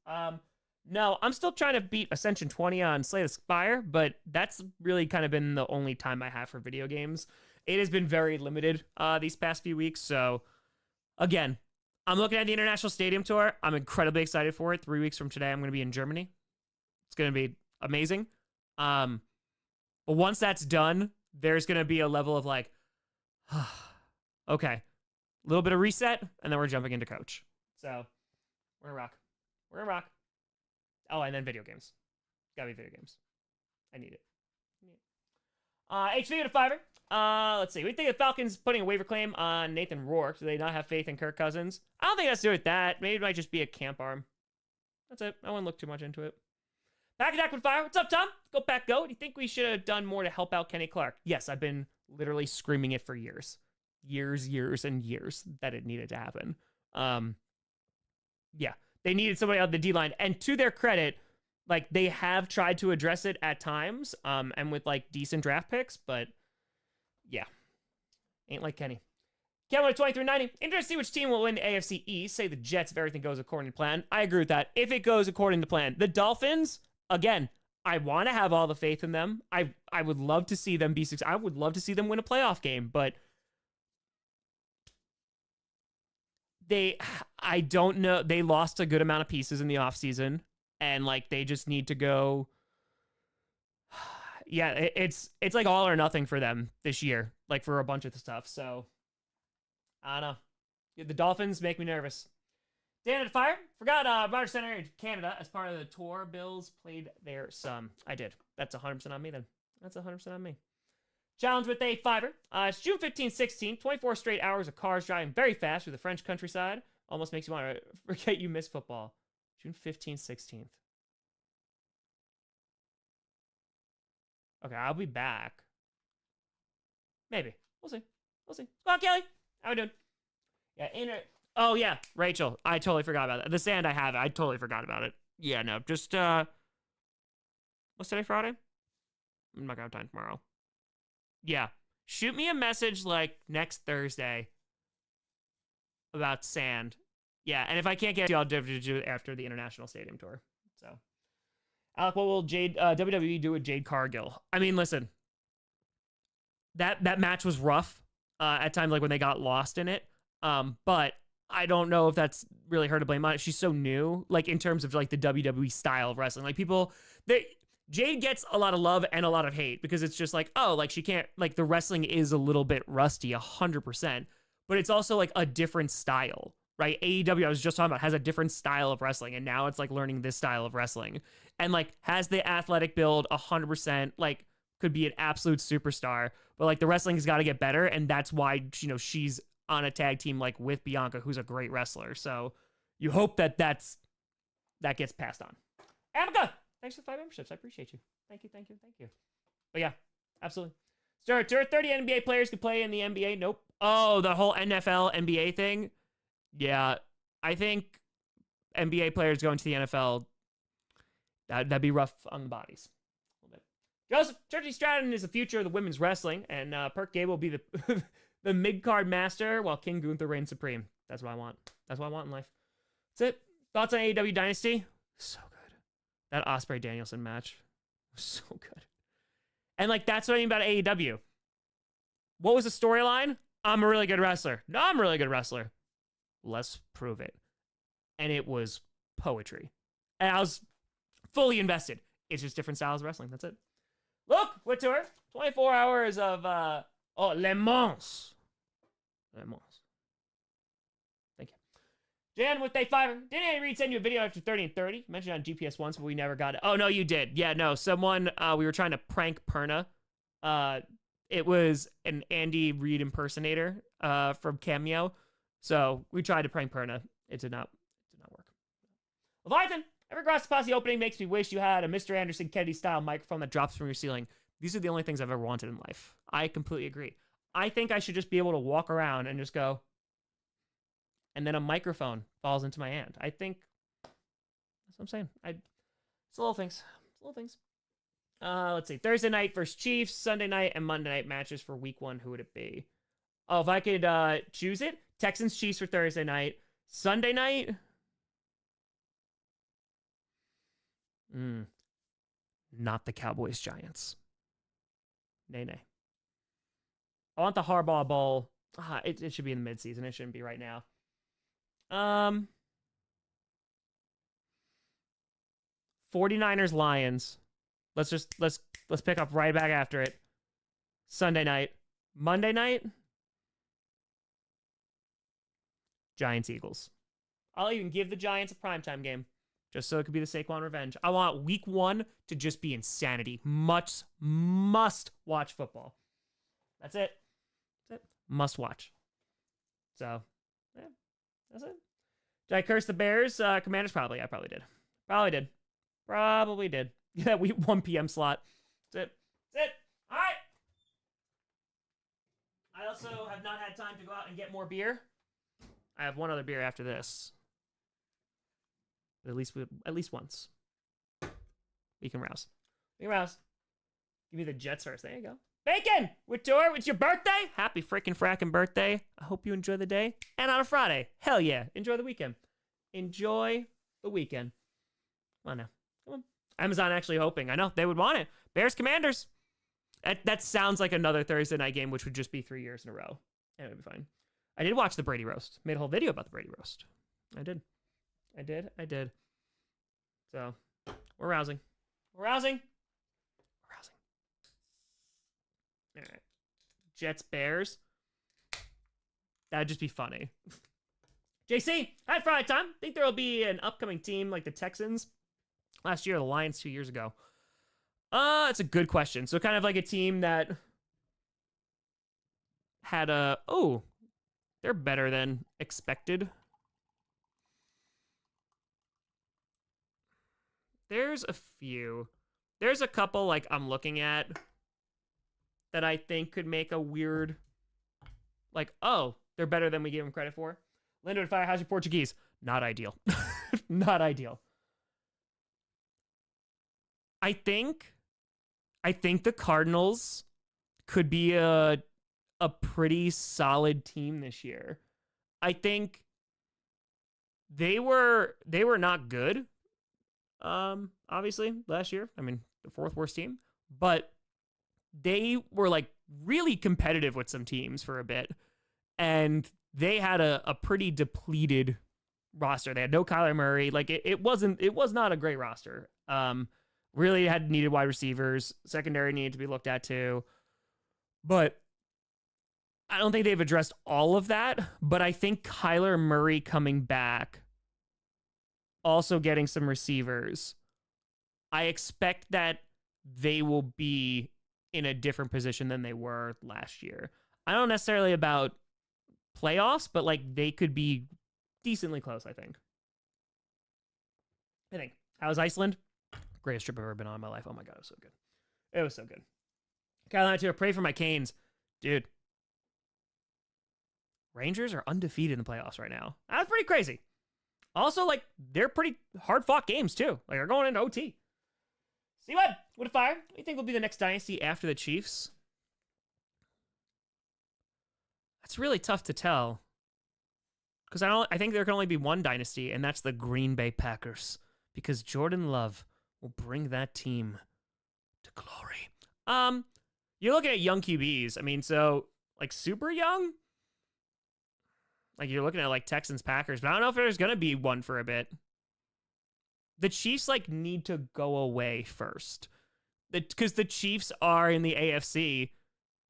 No, I'm still trying to beat Ascension 20 on Slay the Spire, but that's really kind of been the only time I have for video games. It has been very limited these past few weeks. So, again, I'm looking at the International Stadium Tour. I'm incredibly excited for it. 3 weeks from today, I'm going to be in Germany. It's going to be amazing. But once that's done, there's going to be a level of like, okay, a little bit of reset, and then we're jumping into coach. So, we're going to rock. Oh, and then video games. Gotta be video games. I need it. HV to Fiverr. Let's see. We think the Falcons putting a waiver claim on Nathan Rourke. Do they not have faith in Kirk Cousins? I don't think it has to do with that. Maybe it might just be a camp arm. That's it. I wouldn't look too much into it. Pack Attack with Fire. What's up, Tom? Go Pack Go. Do you think we should have done more to help out Kenny Clark? Yes, I've been literally screaming it for years. Years and years that it needed to happen. Yeah. They needed somebody on the D-line. And to their credit, like, they have tried to address it at times, and with, like, decent draft picks, but, yeah. Ain't like Kenny. Kevin 2390. Interested to see which team will win the AFC East. Say the Jets if everything goes according to plan. I agree with that. If it goes according to plan. The Dolphins, again, I want to have all the faith in them. I would love to see them be successful. I would love to see them win a playoff game, but I don't know. They lost a good amount of pieces in the offseason, and like they just need to go. Yeah, it's like all or nothing for them this year, like for a bunch of the stuff. So I don't know. The Dolphins make me nervous. Dan at Fire. Forgot Rogers Center in Canada as part of the tour. Bills played there some. I did. That's 100% on me then. That's 100% on me. Challenge with a fiver. It's June 15th, 16th. 24 straight hours of cars driving very fast through the French countryside. Almost makes you want to forget you miss football. June 15th, 16th. Okay, I'll be back. Maybe. We'll see. We'll see. Come on, Kelly. How we doing? Yeah, oh, yeah, Rachel. I totally forgot about that. The sand I have, I totally forgot about it. Yeah, no, just, what's today, Friday? I'm not gonna have time tomorrow. Yeah. Shoot me a message, like, next Thursday about sand. Yeah, and if I can't get you, I'll do it after the International Stadium Tour. So, Alec, what will WWE do with Jade Cargill? I mean, listen, that match was rough at times, like when they got lost in it. But I don't know if that's really her to blame on it. She's so new, like in terms of like the WWE style of wrestling. Like Jade gets a lot of love and a lot of hate because it's just like, oh, like she can't, like the wrestling is a little bit rusty, 100%, but it's also like a different style, right? AEW, I was just talking about, has a different style of wrestling, and now it's like learning this style of wrestling, and like has the athletic build 100%, like could be an absolute superstar, but like the wrestling has got to get better, and that's why, you know, she's on a tag team like with Bianca, who's a great wrestler. So you hope that gets passed on. Amica, thanks for the 5 memberships. I appreciate you. Thank you. But yeah, absolutely. Sir, 30 NBA players could play in the NBA. Nope. Oh, the whole NFL NBA thing. Yeah, I think NBA players going to the NFL, that'd be rough on the bodies a little bit. Joseph, Churchy Stratton is the future of the women's wrestling, and Perk Gable will be the the mid-card master while King Gunther reigns supreme. That's what I want. That's what I want in life. That's it. Thoughts on AEW Dynasty? So good. That Ospreay Danielson match was so good. And like, that's what I mean about AEW. What was the storyline? I'm a really good wrestler. No, I'm a really good wrestler. Let's prove it. And it was poetry. And I was fully invested. It's just different styles of wrestling. That's it. Look, we're tour. 24 hours of, Le Mans. Le Mans. Thank you. Jan with a 5. Didn't Andy Reid send you a video after 30 and 30? Mentioned it on GPS once, but we never got it. Oh, no, you did. Yeah, no. Someone, we were trying to prank Perna. It was an Andy Reid impersonator from Cameo. So we tried to prank Perna. It did not work. Leviathan, every Grossi Posse opening makes me wish you had a Mr. Anderson Kennedy-style microphone that drops from your ceiling. These are the only things I've ever wanted in life. I completely agree. I think I should just be able to walk around and just go, and then a microphone falls into my hand. I think that's what I'm saying. It's little things. It's little things. Let's see. Thursday night versus Chiefs, Sunday night and Monday night matches for week 1. Who would it be? Oh, if I could choose it, Texans Chiefs for Thursday night. Sunday night. Not the Cowboys Giants. Nay. I want the Harbaugh Bowl. It should be in the midseason. It shouldn't be right now. 49ers Lions. Let's pick up right back after it. Sunday night. Monday night. Giants Eagles. I'll even give the Giants a primetime game just so it could be the Saquon revenge. I want week 1 to just be insanity. Must watch football. That's it. Must watch. So, yeah, that's it. Did I curse the Bears? Commanders? Probably. I probably did. Probably did. Yeah, we 1 p.m. slot. That's it. All right. I also have not had time to go out and get more beer. I have one other beer after this. But at least once. We can rouse. Give me the Jets first. There you go. Bacon! With tour, it's your birthday? Happy freaking fracking birthday. I hope you enjoy the day. And on a Friday. Hell yeah. Enjoy the weekend. Come on now. Come on. Amazon actually hoping. I know. They would want it. Bears Commanders. That sounds like another Thursday night game, which would just be 3 years in a row. And it would be fine. I did watch the Brady roast. Made a whole video about the Brady roast. I did. So, we're rousing. All right. Jets, Bears. That'd just be funny. JC, at Friday time, think there will be an upcoming team like the Texans last year, the Lions 2 years ago. It's a good question. So kind of like a team that had they're better than expected. There's a few. There's a couple like I'm looking at that I think could make a weird, like, oh, they're better than we give them credit for. Lindo and Fire, how's your Portuguese? Not ideal. Not ideal. I think the Cardinals could be a pretty solid team this year. I think they were not good. Obviously last year. I mean, the fourth worst team, but they were like really competitive with some teams for a bit, and they had a pretty depleted roster. They had no Kyler Murray. Like it was not a great roster. Really had needed wide receivers. Secondary needed to be looked at too. But I don't think they've addressed all of that. But I think Kyler Murray coming back, also getting some receivers, I expect that they will be in a different position than they were last year. I don't necessarily about playoffs, but like they could be decently close, I think. How's Iceland? Greatest trip I've ever been on in my life. Oh my God, it was so good. It was so good. Carolina too, pray for my Canes. Dude. Rangers are undefeated in the playoffs right now. That's pretty crazy. Also, like, they're pretty hard-fought games, too. Like, they're going into OT. See what? What a fire. What do you think will be the next dynasty after the Chiefs? That's really tough to tell. Because I think there can only be one dynasty, and that's the Green Bay Packers. Because Jordan Love will bring that team to glory. You're looking at young QBs. I mean, so, like, super young? Like, you're looking at, like, Texans, Packers, but I don't know if there's going to be one for a bit. The Chiefs, like, need to go away first. Because the Chiefs are in the AFC.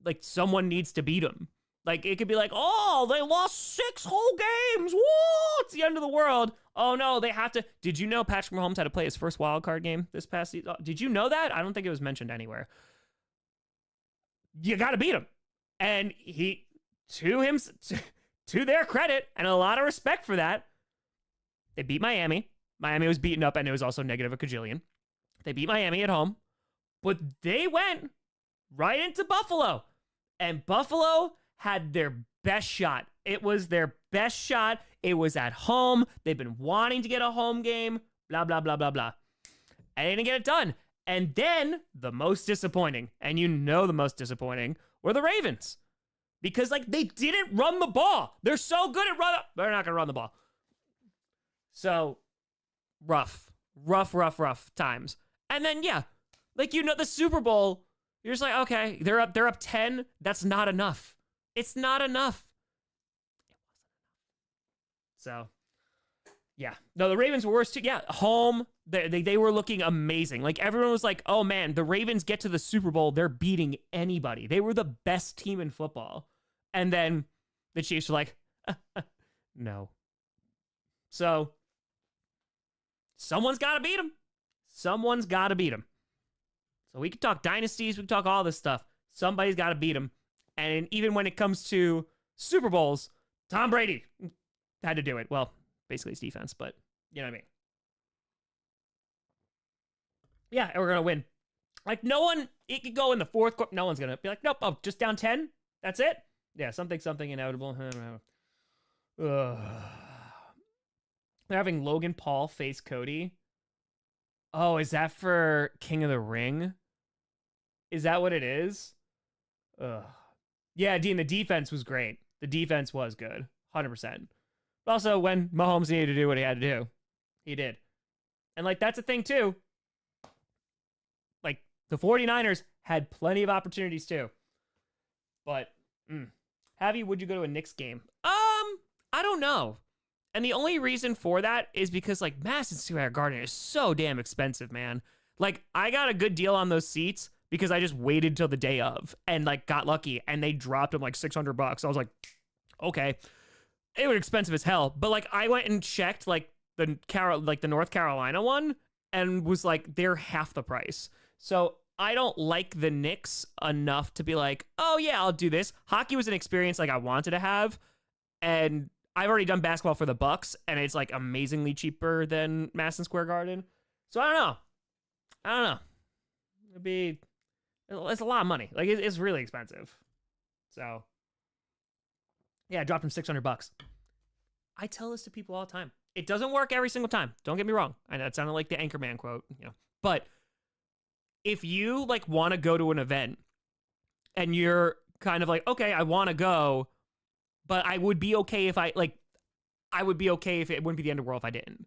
Like, someone needs to beat them. Like, it could be like, oh, they lost 6 whole games. Whoa, it's the end of the world. Oh, no, they have to. Did you know Patrick Mahomes had to play his first wild card game this past season? Did you know that? I don't think it was mentioned anywhere. You got to beat him. And to their credit, and a lot of respect for that, they beat Miami. Miami was beaten up, and it was also negative a cajillion. They beat Miami at home, but they went right into Buffalo, and Buffalo had their best shot. It was their best shot. It was at home. They've been wanting to get a home game, blah, blah, blah, blah, blah. And they didn't get it done. And then the most disappointing, and you know the most disappointing, were the Ravens. Because, like, they didn't run the ball. They're so good at running. They're not going to run the ball. So, rough times. And then, yeah, like, you know, the Super Bowl, you're just like, okay, they're up 10. That's not enough. It's not enough. So, yeah. No, the Ravens were worse too. Yeah, home, they were looking amazing. Like, everyone was like, oh, man, the Ravens get to the Super Bowl, they're beating anybody. They were the best team in football. And then the Chiefs were like, no. So, someone's got to beat them. Someone's got to beat them. So, we can talk dynasties, we can talk all this stuff. Somebody's got to beat them. And even when it comes to Super Bowls, Tom Brady had to do it. Well, basically it's defense, but you know what I mean. Yeah, and we're going to win. Like, no one, it could go in the fourth quarter. No one's going to be like, nope, oh, just down 10? That's it? Yeah, something inevitable. They're having Logan Paul face Cody. Oh, is that for King of the Ring? Is that what it is? Yeah, Dean, the defense was great. The defense was good. 100%. But also, when Mahomes needed to do what he had to do, he did. And, like, that's a thing, too. Like, the 49ers had plenty of opportunities, too. But, would you go to a Knicks game? I don't know. And the only reason for that is because, like, Madison Square Garden is so damn expensive, man. Like, I got a good deal on those seats because I just waited till the day of and, like, got lucky. And they dropped them, like, $600. I was like, okay. It was expensive as hell. But like I went and checked like the North Carolina one and was like, they're half the price. So I don't like the Knicks enough to be like, oh yeah, I'll do this. Hockey was an experience like I wanted to have, and I've already done basketball for the Bucks, and it's like amazingly cheaper than Madison Square Garden. So I don't know. It's a lot of money. Like it's really expensive. So yeah, I dropped him $600. I tell this to people all the time. It doesn't work every single time. Don't get me wrong. I know it sounded like the Anchorman quote, but if you like want to go to an event and you're kind of like, okay, I want to go, but I would be okay if I would be okay if it wouldn't be the end of the world if I didn't.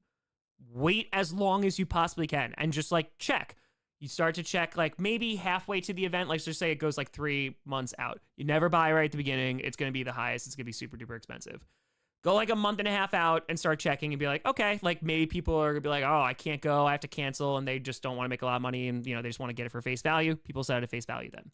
Wait as long as you possibly can and just like check. You start to check like maybe halfway to the event. Let's just say it goes like 3 months out. You never buy right at the beginning. It's going to be the highest. It's going to be super duper expensive. Go like a month and a half out and start checking and be like, okay, like maybe people are gonna be like, oh, I can't go, I have to cancel, and they just don't want to make a lot of money, and they just want to get it for face value. People set it at face value then.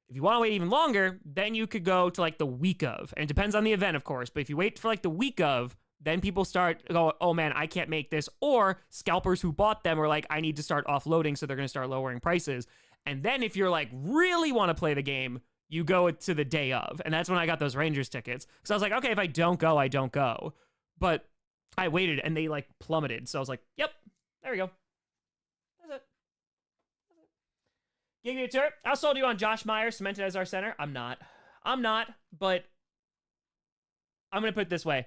If you want to wait even longer, then you could go to like the week of, and it depends on the event, of course. But if you wait for like the week of, then people start going, oh man, I can't make this, or scalpers who bought them are like, I need to start offloading, so they're gonna start lowering prices. And then if you're like really want to play the game, you go to the day of. And that's when I got those Rangers tickets. Because I was like, okay, if I don't go, I don't go. But I waited and they like plummeted. So I was like, yep, there we go. That's it. Give me a tour. I sold you on Josh Myers, cemented as our center. I'm not, but I'm going to put it this way.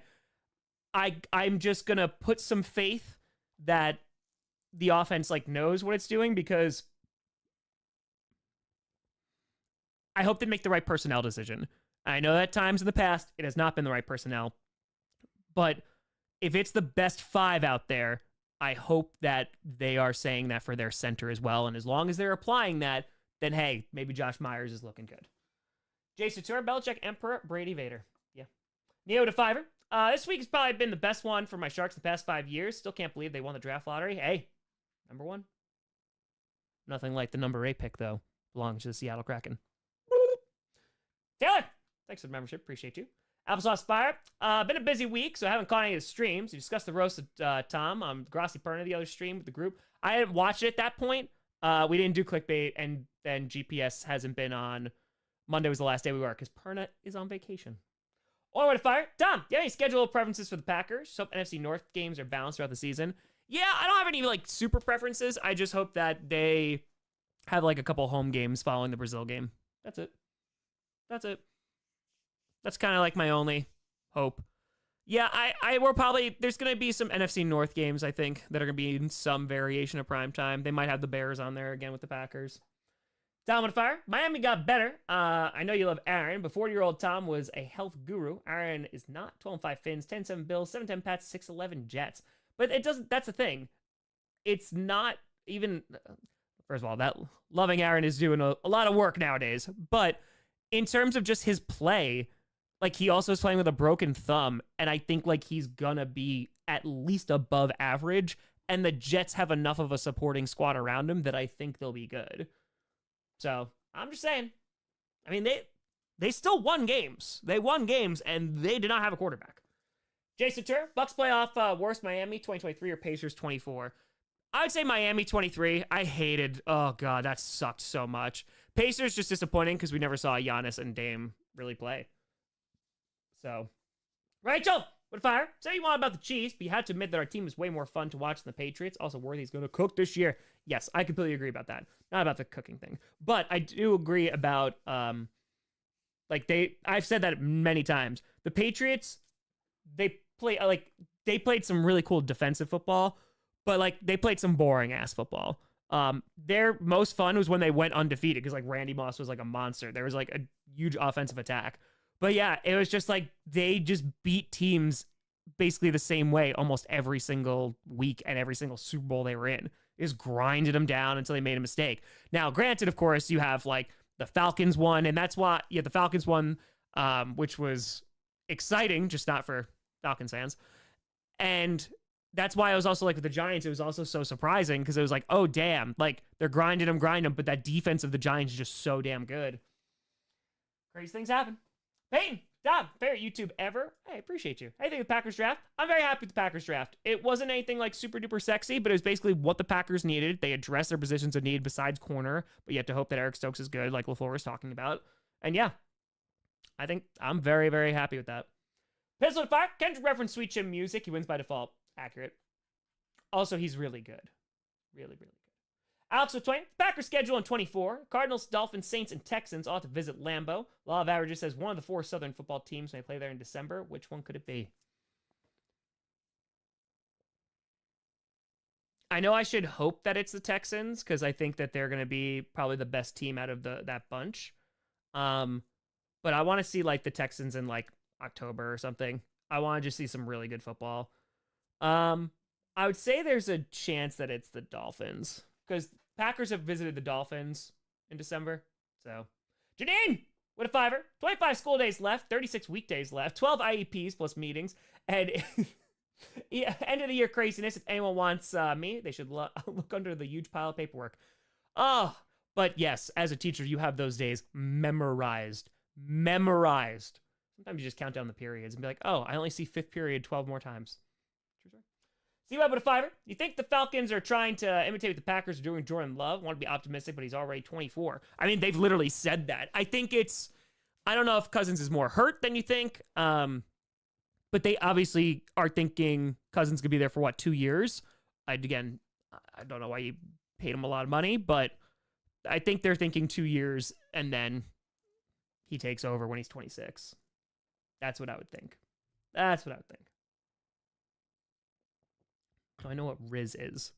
I'm just going to put some faith that the offense like knows what it's doing, because I hope they make the right personnel decision. I know that times in the past, it has not been the right personnel. But if it's the best 5 out there, I hope that they are saying that for their center as well. And as long as they're applying that, then hey, maybe Josh Myers is looking good. Jason Tour, Belichick, Emperor, Brady, Vader. Yeah. Neo to Fiverr. This week has probably been the best one for my Sharks the past 5 years. Still can't believe they won the draft lottery. Hey, number 1. Nothing like the number 8 pick, though. Belongs to the Seattle Kraken. Taylor, thanks for the membership. Appreciate you. Applesauce Fire. Been a busy week, so I haven't caught any of the streams. We discussed the roast of Tom on Grossi Perna, the other stream with the group. I hadn't watched it at that point. We didn't do clickbait, and then GPS hasn't been on. Monday was the last day we were, because Perna is on vacation. Onward to Fire. Tom, you have any schedule preferences for the Packers? Hope NFC North games are balanced throughout the season. Yeah, I don't have any like super preferences. I just hope that they have like a couple home games following the Brazil game. That's it. That's kind of like my only hope. Yeah, I will probably, there's going to be some NFC North games, I think, that are going to be in some variation of primetime. They might have the Bears on there again with the Packers. Tom on Fire. Miami got better. I know you love Aaron, but 40-year-old Tom was a health guru. Aaron is not. 12-5 Fins, 10-7 Bills, 7-10 Pats, 6-11 Jets. But it doesn't, that's the thing. It's not even, first of all, that loving Aaron is doing a lot of work nowadays, but in terms of just his play, like he also is playing with a broken thumb, and I think like he's gonna be at least above average, and the Jets have enough of a supporting squad around him that I think they'll be good. So I'm just saying, I mean, they still won games. They won games, and they did not have a quarterback. Jason Tur, Bucks playoff worst Miami 2023 or Pacers 24. I would say Miami 23. I hated, oh God, that sucked so much. Pacers just disappointing because we never saw Giannis and Dame really play. So, Rachel, what fire? Say you want about the Chiefs, but you had to admit that our team is way more fun to watch than the Patriots. Also, Worthy's going to cook this year. Yes, I completely agree about that. Not about the cooking thing, but I do agree about I've said that many times. The Patriots, they played some really cool defensive football, but like they played some boring ass football. Their most fun was when they went undefeated because like Randy Moss was like a monster. There was like a huge offensive attack. But yeah, it was just like they just beat teams basically the same way almost every single week and every single Super Bowl they were in. They just grinded them down until they made a mistake. Now, granted, of course, you have like the Falcons won, and that's why the Falcons won, which was exciting, just not for Falcons fans. And that's why I was also like with the Giants, it was also so surprising because it was like, oh damn, like they're grinding them, but that defense of the Giants is just so damn good. Crazy things happen. Peyton, Dom, favorite YouTube ever? I appreciate you. How do you think of the Packers draft? I'm very happy with the Packers draft. It wasn't anything like super duper sexy, but it was basically what the Packers needed. They addressed their positions of need besides corner, but you have to hope that Eric Stokes is good, like LaFleur was talking about. And yeah, I think I'm very, very happy with that. Pistol and Fire, Kendrick reference Sweet Chin music. He wins by default. Accurate. Also, he's really good. Really, really good. Alex with 20. Packers schedule in 24. Cardinals, Dolphins, Saints, and Texans all have to visit Lambeau. Law of Averages says one of the 4 Southern football teams may play there in December. Which one could it be? I know I should hope that it's the Texans because I think that they're going to be probably the best team out of that bunch. But I want to see like the Texans in like October or something. I want to just see some really good football. I would say there's a chance that it's the Dolphins because Packers have visited the Dolphins in December. So, Janine, with a 5er, 25 school days left, 36 weekdays left, 12 IEPs plus meetings, and yeah, end of the year craziness. If anyone wants me, they should look under the huge pile of paperwork. Oh, but yes, as a teacher, you have those days memorized. Sometimes you just count down the periods and be like, oh, I only see 5th period 12 more times. C-Web with a 5er. You think the Falcons are trying to imitate what the Packers are doing Jordan Love? Want to be optimistic, but he's already 24. I mean, they've literally said that. I think I don't know if Cousins is more hurt than you think. But they obviously are thinking Cousins could be there for 2 years. I don't know why you paid him a lot of money, but I think they're thinking 2 years and then he takes over when he's 26. That's what I would think. So I know what Riz is.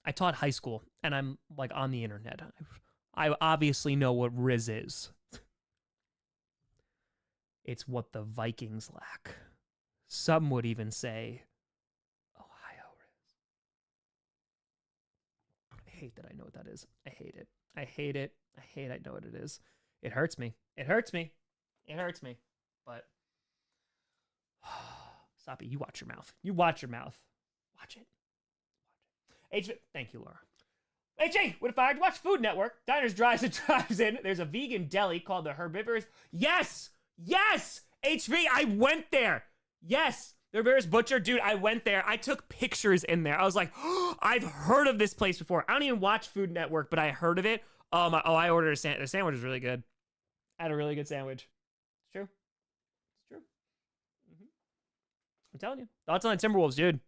I taught high school, and I'm like on the internet. I obviously know what Riz is. It's what the Vikings lack. Some would even say Ohio Riz. I hate that I know what that is. I hate it. I know what it is. It hurts me. But stop it. You watch your mouth. Watch it. Thank you, Laura. HA, would have fired. Watch Food Network. Diners, Drives, and Drives In. There's a vegan deli called the Herbivorous. Yes! HV, I went there. Yes! The Herbivorous Butcher. Dude, I went there. I took pictures in there. I was like, oh, I've heard of this place before. I don't even watch Food Network, but I heard of it. I ordered a sandwich. The sandwich was really good. I had a really good sandwich. It's true. I'm telling you. Thoughts on the Timberwolves, dude.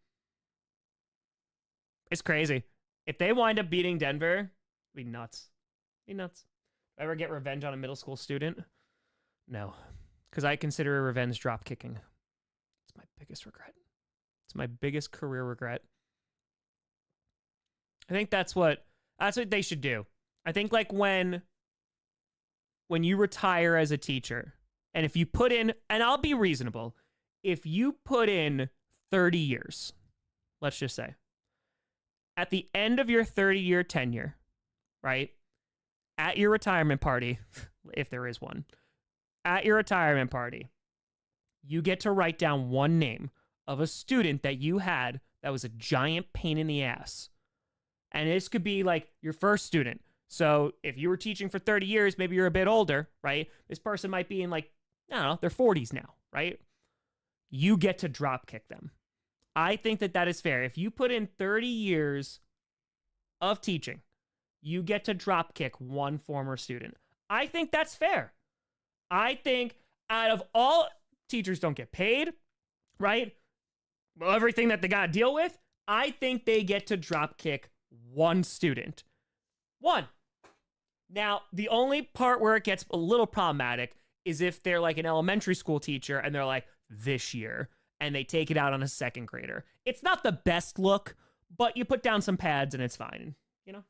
It's crazy. If they wind up beating Denver, it'd be nuts. Ever get revenge on a middle school student? No. Because I consider revenge drop kicking. It's my biggest regret. It's my biggest career regret. I think that's what they should do. I think like when you retire as a teacher, and if you put in, and I'll be reasonable, if you put in 30 years, let's just say, at the end of your 30-year tenure, right, at your retirement party, if there is one, at your retirement party, you get to write down one name of a student that you had that was a giant pain in the ass. And this could be like your first student. So if you were teaching for 30 years, maybe you're a bit older, right? This person might be in like, I don't know, their 40s now, right? You get to drop kick them. I think that is fair. If you put in 30 years of teaching, you get to drop kick one former student. I think that's fair. I think out of all teachers don't get paid, right? Well, everything that they got to deal with, I think they get to drop kick one student. One. Now, the only part where it gets a little problematic is if they're like an elementary school teacher and they're like, this year, and they take it out on a second grader. It's not the best look, but you put down some pads and it's fine, you know?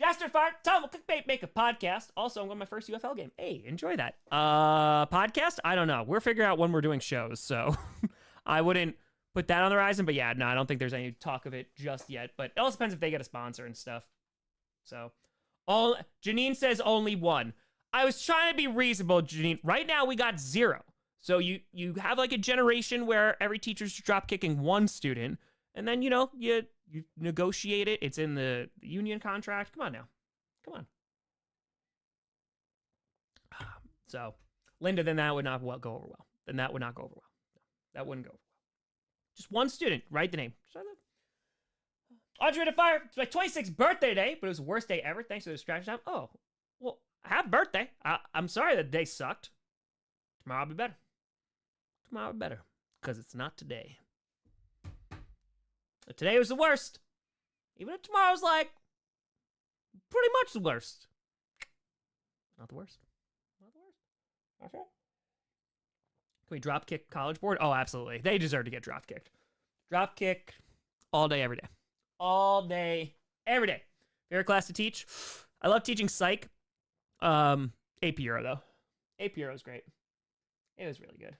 Jaster Fart, Tom, clickbait, make a podcast. Also, I'm going to my first UFL game. Hey, enjoy that. Podcast? I don't know. We're figuring out when we're doing shows, so I wouldn't put that on the horizon, but yeah, no, I don't think there's any talk of it just yet, but it also depends if they get a sponsor and stuff. So, Janine says only one. I was trying to be reasonable, Janine. Right now, we got 0. So you have like a generation where every teacher's drop kicking one student, and then, you negotiate it. It's in the union contract. Come on now. Come on. So Linda, then that would not go over well. Then that would not go over well. No, that wouldn't go over well. Just one student. Write the name. Audrey to fire. It's my 26th birthday today, but it was the worst day ever. Thanks for the distraction time. Oh, well, happy birthday. I'm sorry that day sucked. Tomorrow will be better. Tomorrow will be better. Because it's not today. But today was the worst. Even if tomorrow's like pretty much the worst. Not the worst. Not the worst. Okay. Can we drop kick College Board? Oh, absolutely. They deserve to get drop kicked. Drop kick all day, every day. All day, every day. Favorite class to teach? I love teaching psych. AP Euro, though. AP Euro is great. It was really good.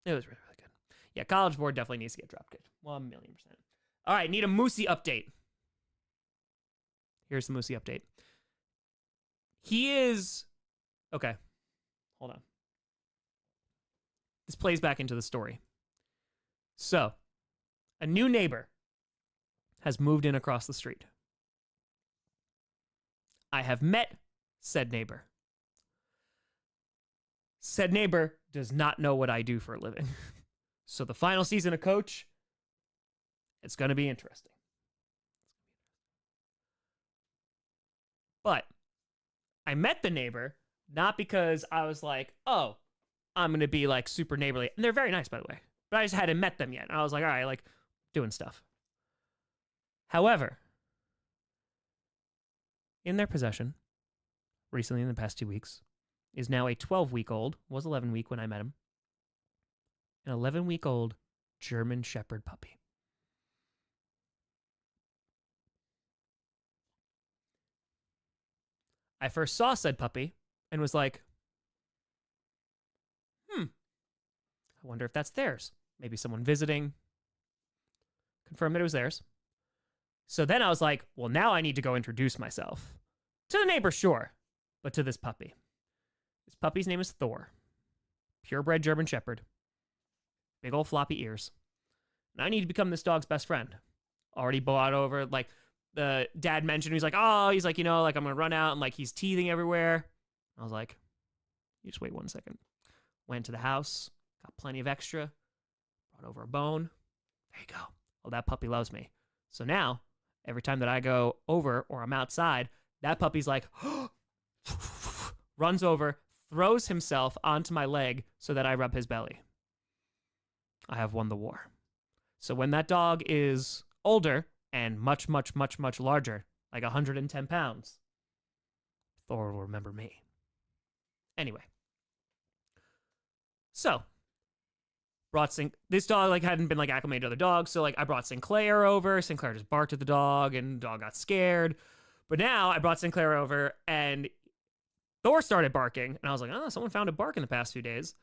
It was really, really good. Yeah, College Board definitely needs to get drop kicked. 1,000,000%. All right, need a Moosey update. Here's the Moosey update. He is... Okay, hold on. This plays back into the story. So, a new neighbor has moved in across the street. I have met said neighbor. Said neighbor does not know what I do for a living. So the final season of Coach, it's going to be interesting. But I met the neighbor not because I was like, oh, I'm going to be like super neighborly. And they're very nice, by the way. But I just hadn't met them yet. And I was like, all right, like doing stuff. However, in their possession, recently in the past 2 weeks, is now a 12-week-old, was 11-week when I met him, an 11-week-old German Shepherd puppy. I first saw said puppy and was like, I wonder if that's theirs. Maybe someone visiting. Confirmed that it was theirs. So then I was like, well, now I need to go introduce myself. To the neighbor, sure, but to this puppy. This puppy's name is Thor. Purebred German Shepherd. Big old floppy ears. And I need to become this dog's best friend. Already bought over, like, the dad mentioned, he's like, I'm going to run out, and, like, he's teething everywhere. I was like, you just wait 1 second. Went to the house, got plenty of extra, brought over a bone. There you go. Oh, that puppy loves me. So now, every time that I go over or I'm outside, that puppy's like, runs over, throws himself onto my leg so that I rub his belly. I have won the war. So when that dog is older and much, much, much, much larger, like 110 pounds, Thor will remember me. Anyway. So, this dog hadn't been acclimated to other dogs, so I brought Sinclair over. Sinclair just barked at the dog, and the dog got scared. But now I brought Sinclair over, and Thor started barking, and I was like, oh, someone found a bark in the past few days.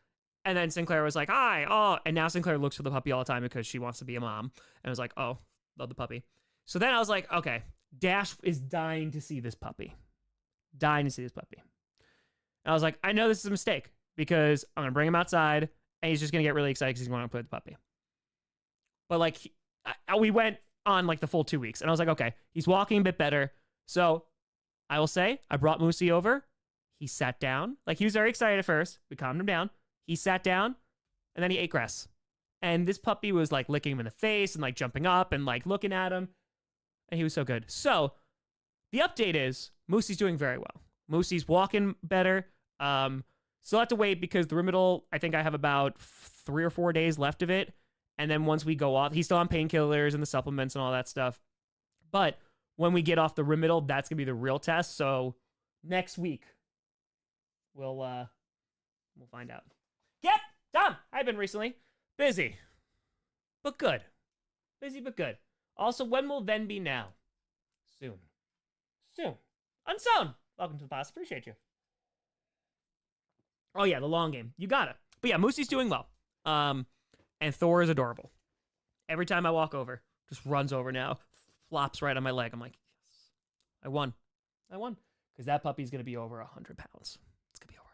And then Sinclair was like, hi, oh, and now Sinclair looks for the puppy all the time because she wants to be a mom. And I was like, oh, love the puppy. So then I was like, okay, Dash is dying to see this puppy. Dying to see this puppy. And I was like, I know this is a mistake because I'm going to bring him outside, and he's just going to get really excited because he's going to play with the puppy. But we went on the full 2 weeks, and I was like, okay, he's walking a bit better. So I will say, I brought Moosey over. He sat down. He was very excited at first. We calmed him down. He sat down, and then he ate grass. And this puppy was licking him in the face and jumping up and looking at him. And he was so good. So the update is Moosey's doing very well. Moosey's walking better. Still have to wait because the Rimetal, I think I have about 3 or 4 days left of it. And then once we go off, he's still on painkillers and the supplements and all that stuff. But when we get off the Rimetal, that's going to be the real test. So next week, we'll find out. Yep, Tom, I've been recently busy, but good. Busy, but good. Also, when will then be now? Soon. Unsown. Welcome to the boss. Appreciate you. Oh yeah, the long game. You got it. But yeah, Moosey's doing well. And Thor is adorable. Every time I walk over, just runs over now, flops right on my leg. I'm like, yes, I won. Because that puppy's gonna be over 100 pounds. It's gonna be over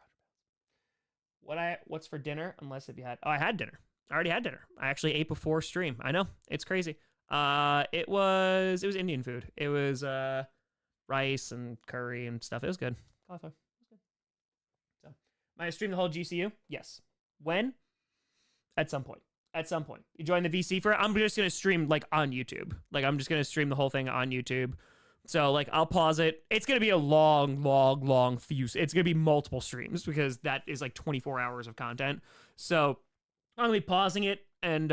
100 pounds. What's for dinner? Unless if you had, I had dinner. I already had dinner. I actually ate before stream. I know, it's crazy. It was Indian food. It was rice and curry and stuff. It was good. Cauliflower. It was good. So Am I gonna stream the whole GCU? Yes. When? At some point. At some point. You join the VC for it? I'm just gonna stream like on YouTube. Like I'm just gonna stream the whole thing on YouTube. So like I'll pause it. It's gonna be a long few. It's gonna be multiple streams because that is like 24 hours of content. So I'm gonna be pausing it and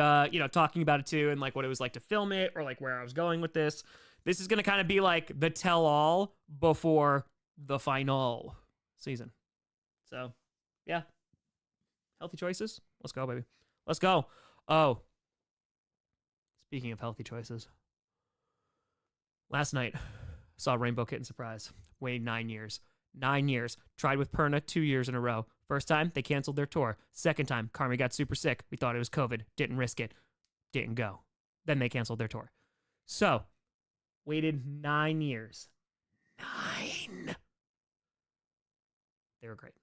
talking about it too and like what it was like to film it or like where I was going with this. This is gonna kind of be like the tell-all before the final season. So yeah. Healthy choices. Let's go, baby. Let's go. Oh. Speaking of healthy choices. Last night, saw Rainbow Kitten Surprise. Waited 9 years. 9 years. Tried with Perna 2 years in a row. First time, they canceled their tour. Second time, Carmi got super sick. We thought it was COVID. Didn't risk it. Didn't go. Then they canceled their tour. So, waited 9 years. 9. They were great.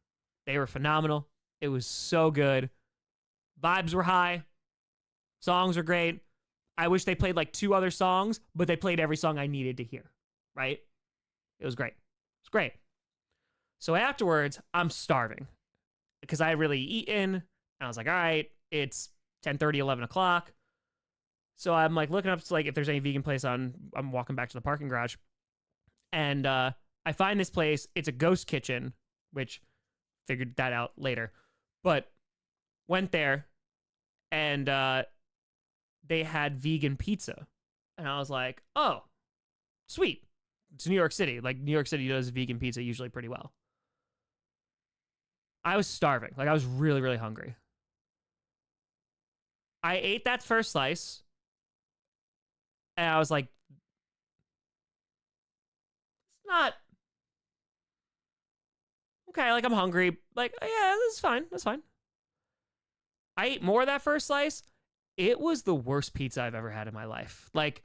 They were phenomenal. It was so good. Vibes were high. Songs were great. I wish they played like 2 other songs, but they played every song I needed to hear, right? It was great. It was great. So afterwards, I'm starving because I had really eaten. And I was like, all right, it's 10:30, 11 o'clock. So I'm like looking up to like if there's any vegan place I'm walking back to the parking garage. And I find this place. It's a ghost kitchen, which figured that out later. But went there and they had vegan pizza. And I was like, oh, sweet. It's New York City. Like, New York City does vegan pizza usually pretty well. I was starving. Like, I was really, really hungry. I ate that first slice. And I was like, it's not... Okay, like, I'm hungry. Like, yeah, this is fine. That's fine. I ate more of that first slice. It was the worst pizza I've ever had in my life. Like,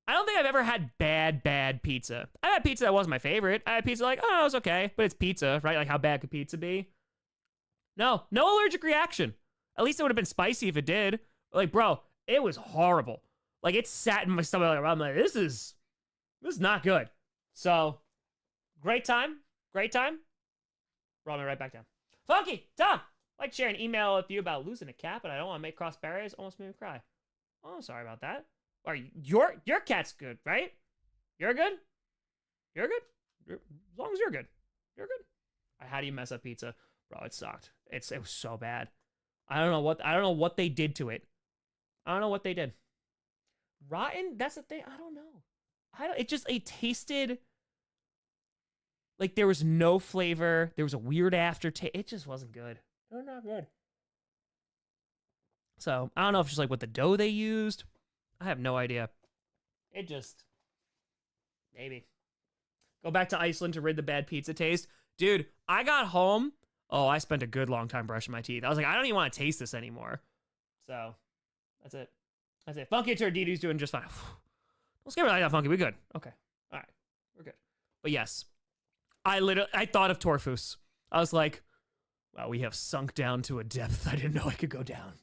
I don't think I've ever had bad pizza. I had pizza that wasn't my favorite. I had pizza like, oh, it was okay, but it's pizza, right? Like, how bad could pizza be? No allergic reaction. At least it would have been spicy if it did. Like, bro, it was horrible. Like, it sat in my stomach. I'm like, this is not good. So, great time. Roll me right back down. Funky, Tom, like share an email with you about losing a cat, but I don't want to make cross barriers. Almost made me cry. Oh, sorry about that. Your cat's good, right? You're good? You're good? As long as you're good. You're good. How do you mess up pizza? Bro, it sucked. It was so bad. I don't know what they did to it. I don't know what they did. Rotten? That's the thing. I don't know. It tasted like there was no flavor. There was a weird aftertaste. It just wasn't good. It was not good. So, I don't know if it's just like what the dough they used. I have no idea. It just... Maybe. Go back to Iceland to rid the bad pizza taste. Dude, I got home. Oh, I spent a good long time brushing my teeth. I was like, I don't even want to taste this anymore. So, that's it. Funky Turdidi's doing just fine. Don't scare me like that, Funky. We're good. Okay. All right. We're good. But yes, I thought of Torfus. I was like, wow, we have sunk down to a depth I didn't know I could go down.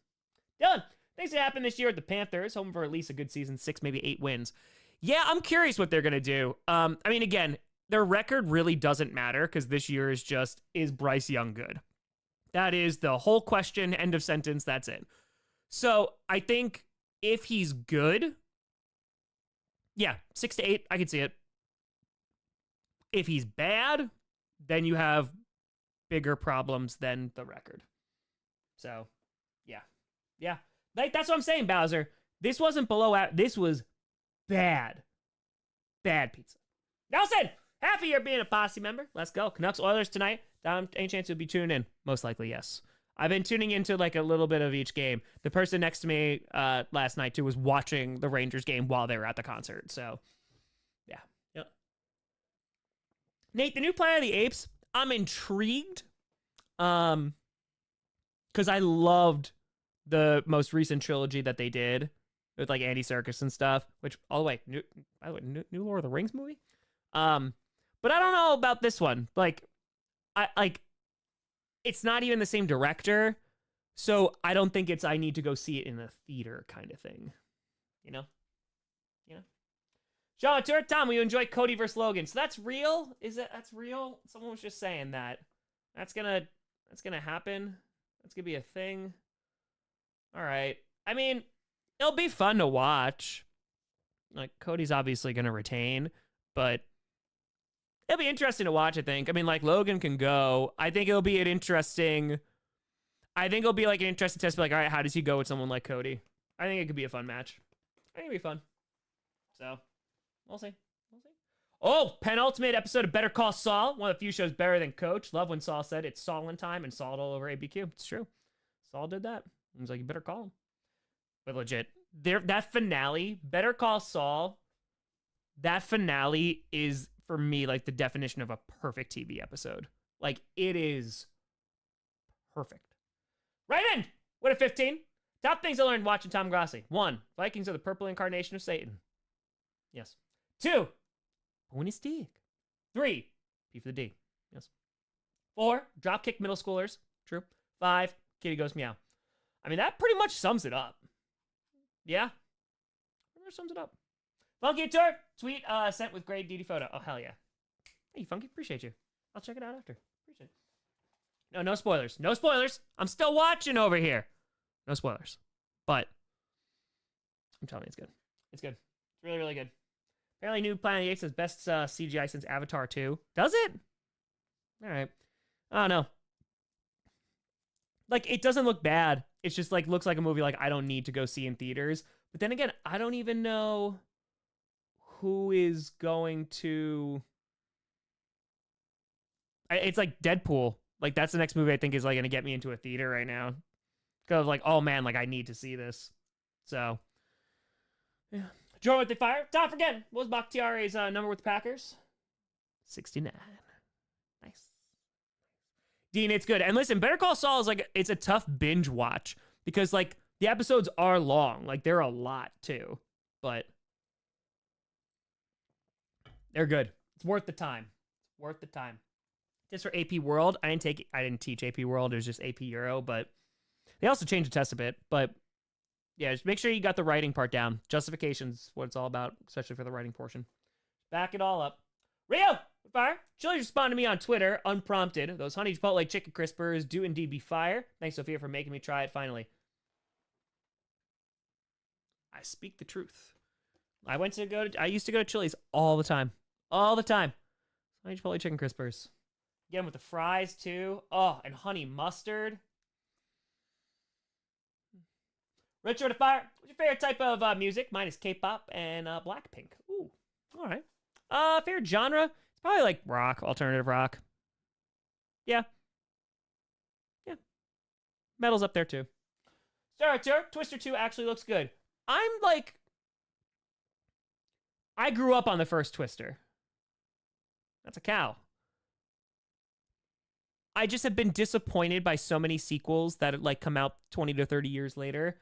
Dylan, things that happened this year at the Panthers, home for at least a good season, 6, maybe 8 wins. Yeah, I'm curious what they're going to do. I mean, again, their record really doesn't matter because this year is Bryce Young good? That is the whole question, end of sentence, that's it. So I think if he's good, yeah, 6 to 8, I can see it. If he's bad, then you have bigger problems than the record. So, yeah. Yeah. Like, that's what I'm saying, Bowser. This wasn't below out. This was bad. Bad pizza. Nelson, half a year being a posse member. Let's go. Canucks Oilers tonight. Any chance you'll be tuning in? Most likely, yes. I've been tuning into like a little bit of each game. The person next to me last night too was watching the Rangers game while they were at the concert. So, yeah. Yep. Nate, the new Planet of the Apes, I'm intrigued. Because I loved the most recent trilogy that they did with like Andy Serkis and stuff, which all the way, new Lord of the Rings movie. But I don't know about this one. It's not even the same director, so I don't think I need to go see it in a theater kind of thing. You know? Sean Tour, Tom, will you enjoy Cody versus Logan? So that's real? That's real? Someone was just saying that. That's gonna That's going to happen. That's going to be a thing. All right. I mean, it'll be fun to watch. Like, Cody's obviously going to retain, but it'll be interesting to watch, I think. I mean, like, Logan can go. I think it'll be an interesting... I think it'll be like an interesting test. Like, all right, how does he go with someone like Cody? I think it could be a fun match. I think it'll be fun. So, we'll see. We'll see. Oh, penultimate episode of Better Call Saul. One of the few shows better than Coach. Love when Saul said it's Saulin time and Saul it all over ABQ. It's true. Saul did that. He was like, you better call him. But legit, that finale, Better Call Saul, that finale is, for me, like the definition of a perfect TV episode. Like, it is perfect. Right in with a 15. Top things I learned watching Tom Grossi. 1, Vikings are the purple incarnation of Satan. Yes. 2, Buenistic. 3, P for the D. Yes. 4, dropkick middle schoolers. True. 5, kitty goes meow. I mean, that pretty much sums it up. Yeah. Pretty much sums it up. Funky Tour. Tweet sent with grade DD photo. Oh, hell yeah. Hey, Funky. Appreciate you. I'll check it out after. Appreciate it. No spoilers. No spoilers. I'm still watching over here. No spoilers. But I'm telling you, it's good. It's good. It's really, really good. Apparently, New Planet of the Apes has best CGI since Avatar 2. Does it? All right. I don't know. Like, it doesn't look bad. It's just, like, looks like a movie like I don't need to go see in theaters. But then again, I don't even know who is going to... It's like Deadpool. Like, that's the next movie I think is, like, going to get me into a theater right now. Because, like, oh, man, like, I need to see this. So, yeah. Jordan with the fire. Don't forget, what was Bakhtiari's number with the Packers? 69. Nice. Dean, it's good. And listen, Better Call Saul is, like, it's a tough binge watch. Because, like, the episodes are long. Like, they're a lot, too. But they're good. It's worth the time. It's worth the time. Just for AP World, I didn't teach AP World. It was just AP Euro, but they also changed the test a bit. But yeah, just make sure you got the writing part down. Justification's what it's all about, especially for the writing portion. Back it all up. Rio, fire. Chili's responded to me on Twitter, unprompted. Those honey chipotle chicken crispers do indeed be fire. Thanks, Sophia, for making me try it finally. I speak the truth. I used to go to Chili's all the time. All the time. Honey chipotle chicken crispers. Again with the fries too. Oh, and honey mustard. Richard of Fire. What's your favorite type of music? Mine is K-pop and Blackpink. Ooh, all right. Favorite genre? It's probably like rock, alternative rock. Yeah. Yeah. Metal's up there too. Star Tour. Twister 2 actually looks good. I grew up on the first Twister. That's a cow. I just have been disappointed by so many sequels that like come out 20 to 30 years later.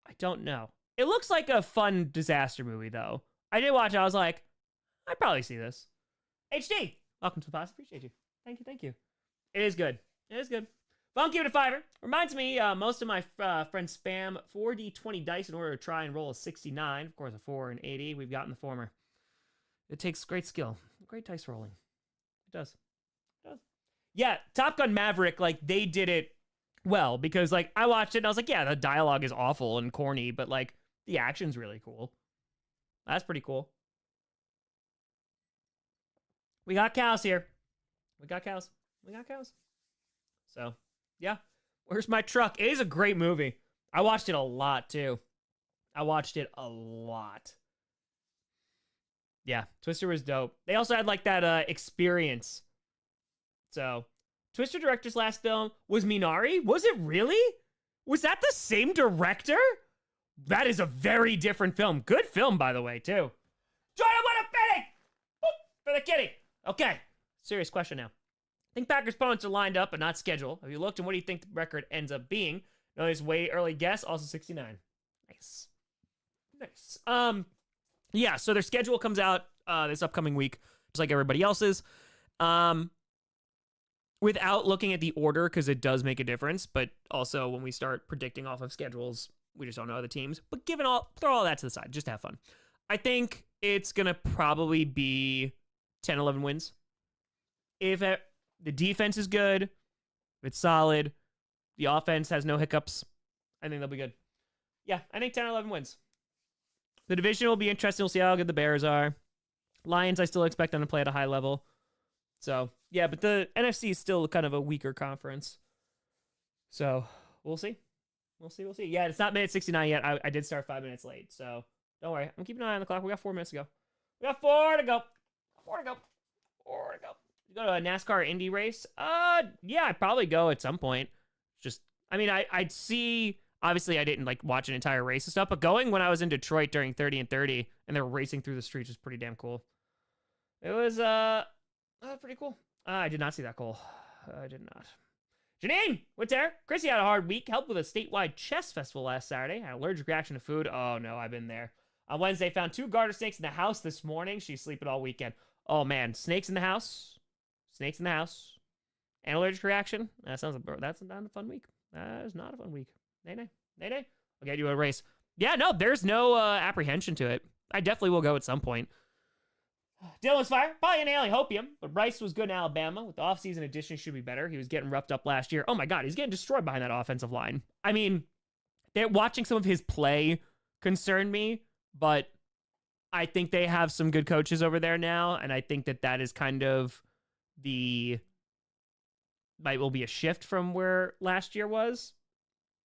I don't know. It looks like a fun disaster movie, though. I did watch it. I was like, I'd probably see this. HD, welcome to the podcast. Appreciate you. Thank you, thank you. It is good. It is good. Funky with a fiver. Reminds me, most of my friends spam 4D20 dice in order to try and roll a 69. Of course, a 4 and 80. We've gotten the former. It takes great skill. Great dice rolling. It does. It does. Yeah, Top Gun Maverick, like, they did it well, because, like, I watched it and I was like, yeah, the dialogue is awful and corny, but, like, the action's really cool. That's pretty cool. We got cows here. We got cows. We got cows. So, yeah. Where's my truck? It is a great movie. I watched it a lot, too. I watched it a lot. Yeah, Twister was dope. They also had, like, that experience. So, Twister director's last film was Minari? Was it really? Was that the same director? That is a very different film. Good film, by the way, too. Jordan, what a fitting! Boop, for the kitty. Okay, serious question now. I think Packers opponents are lined up but not scheduled. Have you looked, and what do you think the record ends up being? Nice way early guess, also 69. Nice. Nice. Yeah, so their schedule comes out this upcoming week, just like everybody else's. Without looking at the order, because it does make a difference, but also when we start predicting off of schedules, we just don't know the teams. But throw all that to the side, just have fun. I think it's going to probably be 10, 11 wins. If the defense is good, If it's solid, the offense has no hiccups, I think they'll be good. Yeah, I think 10 or 11 wins. The division will be interesting. We'll see how good the Bears are. Lions, I still expect them to play at a high level. So, yeah, but the NFC is still kind of a weaker conference. So, we'll see. We'll see. Yeah, it's not minute 69 yet. I did start 5 minutes late, so don't worry. I'm keeping an eye on the clock. We got 4 minutes to go. We got 4 to go. 4 to go. 4 to go. You go to a NASCAR Indy race? Yeah, I'd probably go at some point. Just, I mean, I'd see... Obviously, I didn't, like, watch an entire race and stuff, but going when I was in Detroit during 30 and 30, and they're racing through the streets was pretty damn cool. It was, pretty cool. I did not see that goal. I did not. Janine, what's there? Chrissy had a hard week. Helped with a statewide chess festival last Saturday. Had an allergic reaction to food. Oh, no, I've been there. On Wednesday, found 2 garter snakes in the house this morning. She's sleeping all weekend. Oh, man, snakes in the house. Snakes in the house. And allergic reaction. That's not a fun week. That is not a fun week. Nay. I'll get you a race. Yeah, no, there's no apprehension to it. I definitely will go at some point. Dylan was fire. Probably an alien hopium, but Bryce was good in Alabama. With the offseason addition, he should be better. He was getting roughed up last year. Oh my God, he's getting destroyed behind that offensive line. I mean, watching some of his play concerned me, but I think they have some good coaches over there now, and I think that is kind of will be a shift from where last year was.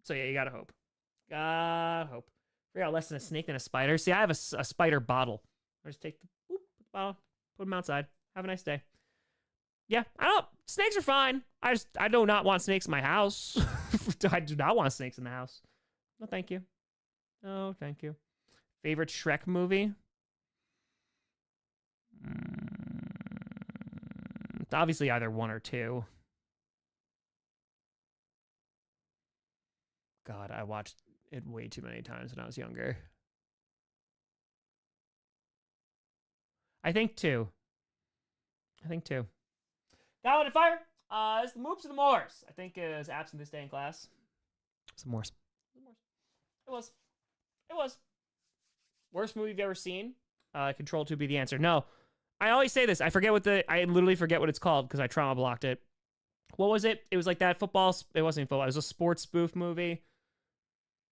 So yeah, you gotta hope. Figure out less than a snake than a spider. See, I have a spider bottle. I just take the bottle, put them outside. Have a nice day. Yeah, I don't. Snakes are fine. I do not want snakes in my house. I do not want snakes in the house. No, thank you. No, thank you. Favorite Shrek movie? It's obviously either 1 or 2. God, I watched it way too many times when I was younger. I think 2. Got one to fire. It's the Moops or the Moors. I think is absent this day in class. Some Moors. It was. Worst movie you've ever seen? Control 2 be the answer. No. I always say this. I literally forget what it's called because I trauma blocked it. What was it? It was like that football. It wasn't football. It was a sports spoof movie.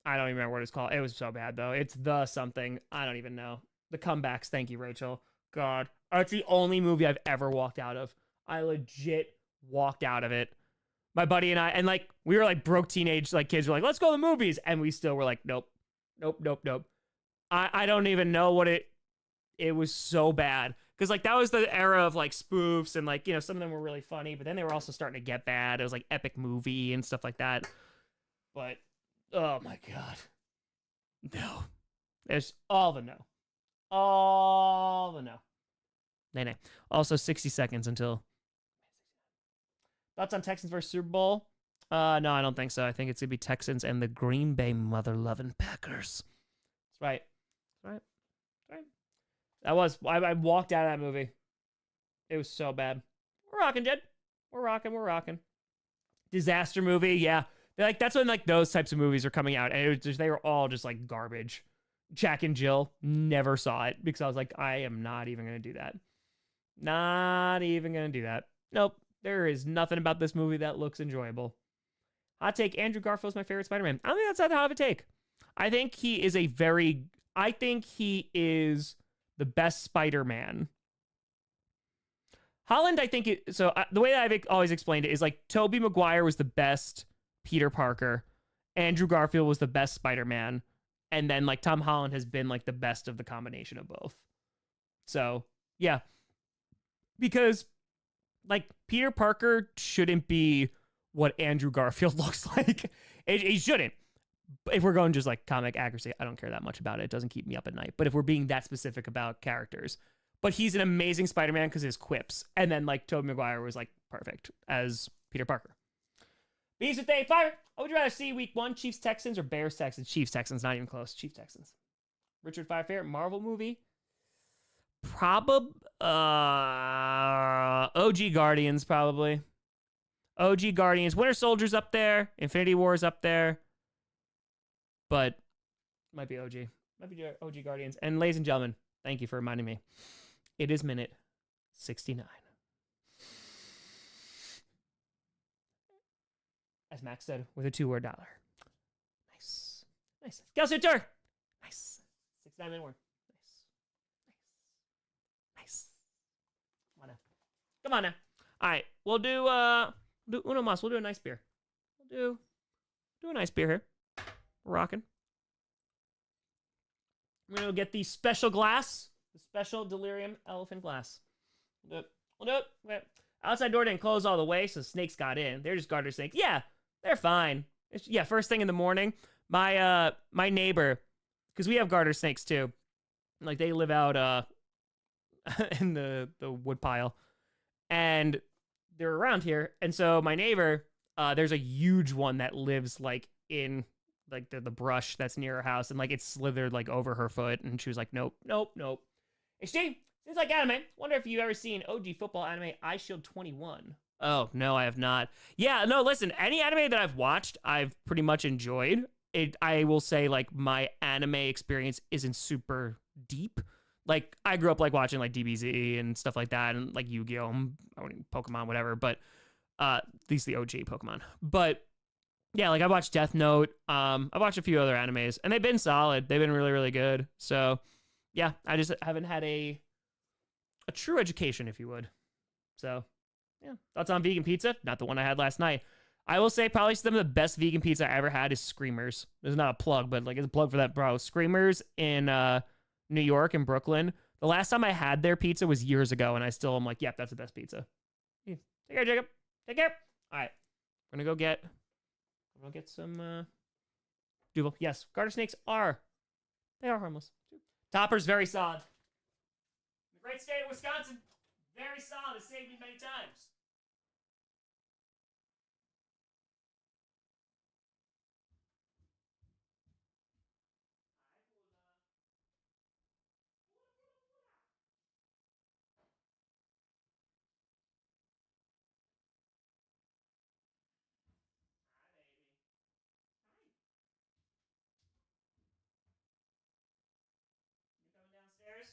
I don't even remember what it's called. It was so bad, though. It's the something. I don't even know. The Comebacks. Thank you, Rachel. God. It's the only movie I've ever walked out of. I legit walked out of it. My buddy and I, and like, we were like broke teenage like kids. We're like, let's go to the movies. And we still were like, nope. I don't even know what it was so bad. Because like that was the era of like spoofs and like, you know, some of them were really funny, but then they were also starting to get bad. It was like Epic Movie and stuff like that. But oh my God. No. There's all the no. Nay. Also 60 seconds until. Thoughts on Texans versus Super Bowl? No, I don't think so. I think it's going to be Texans and the Green Bay mother-loving Packers. That's right. I walked out of that movie. It was so bad. We're rocking, Jed. We're rocking. Disaster movie, yeah. That's when like those types of movies are coming out, and they were all just like garbage. Jack and Jill, never saw it because I was like, I am not even gonna do that. Nope. There is nothing about this movie that looks enjoyable. Hot take: Andrew Garfield's my favorite Spider-Man. I don't think that's that hot of a take. I think he is the best Spider-Man. Holland, I think the way that I've always explained it is like Tobey Maguire was the best Peter Parker, Andrew Garfield was the best Spider-Man, and then like Tom Holland has been like the best of the combination of both. So yeah, because like Peter Parker shouldn't be what Andrew Garfield looks like. He shouldn't. If we're going just like comic accuracy, I don't care that much about it. It doesn't keep me up at night. But if we're being that specific about characters, but he's an amazing Spider-Man because his quips. And then like Tobey Maguire was like perfect as Peter Parker. Bees with Dave Fire. What would you rather see week 1, Chiefs Texans or Bears Texans? Chiefs Texans, not even close. Chiefs Texans. Richard Fire favorite Marvel movie? OG Guardians probably. OG Guardians. Winter Soldier's up there. Infinity War's up there. But might be OG. Might be OG Guardians. And ladies and gentlemen, thank you for reminding me. It is minute 69. as Max said, with a 2-word dollar. Nice. Nice. Gelsuter! Nice. 69-minute word. Nice. Come on now. Come on now. All right, we'll do uno mas. We'll do a nice beer. We'll do a nice beer here. We're rocking. We're gonna get the special glass, the special delirium elephant glass. We'll do it. Okay. Outside door didn't close all the way, so snakes got in. They're just garter snakes. Yeah, they're fine. First thing in the morning, my neighbor, because we have garter snakes too. Like they live out in the wood pile, and they're around here. And so my neighbor, there's a huge one that lives like in like the brush that's near her house, and like it slithered like over her foot, and she was like, nope. Hey Steve, seems like anime. Wonder if you've ever seen OG football anime Eye Shield 21. Oh no, I have not. Yeah, no, listen, any anime that I've watched, I've pretty much enjoyed it. I will say like my anime experience isn't super deep. Like I grew up like watching like DBZ and stuff like that, and like Yu-Gi-Oh, Pokemon, whatever. But at least the OG Pokemon. But yeah, like I watched Death Note. I've watched a few other animes, and they've been solid. They've been really, really good. So yeah, I just haven't had a true education, if you would. So yeah, thoughts on vegan pizza? Not the one I had last night. I will say probably some of the best vegan pizza I ever had is Screamers. There's not a plug, but like it's a plug for that, bro. Screamers in New York and Brooklyn. The last time I had their pizza was years ago, and I still am like, yep, that's the best pizza. Take care, Jacob. Take care. All right, we're gonna go get some Duval. Yes, garter snakes are harmless. Topper's very solid. The great state of Wisconsin, very solid. Has saved me many times. You coming downstairs?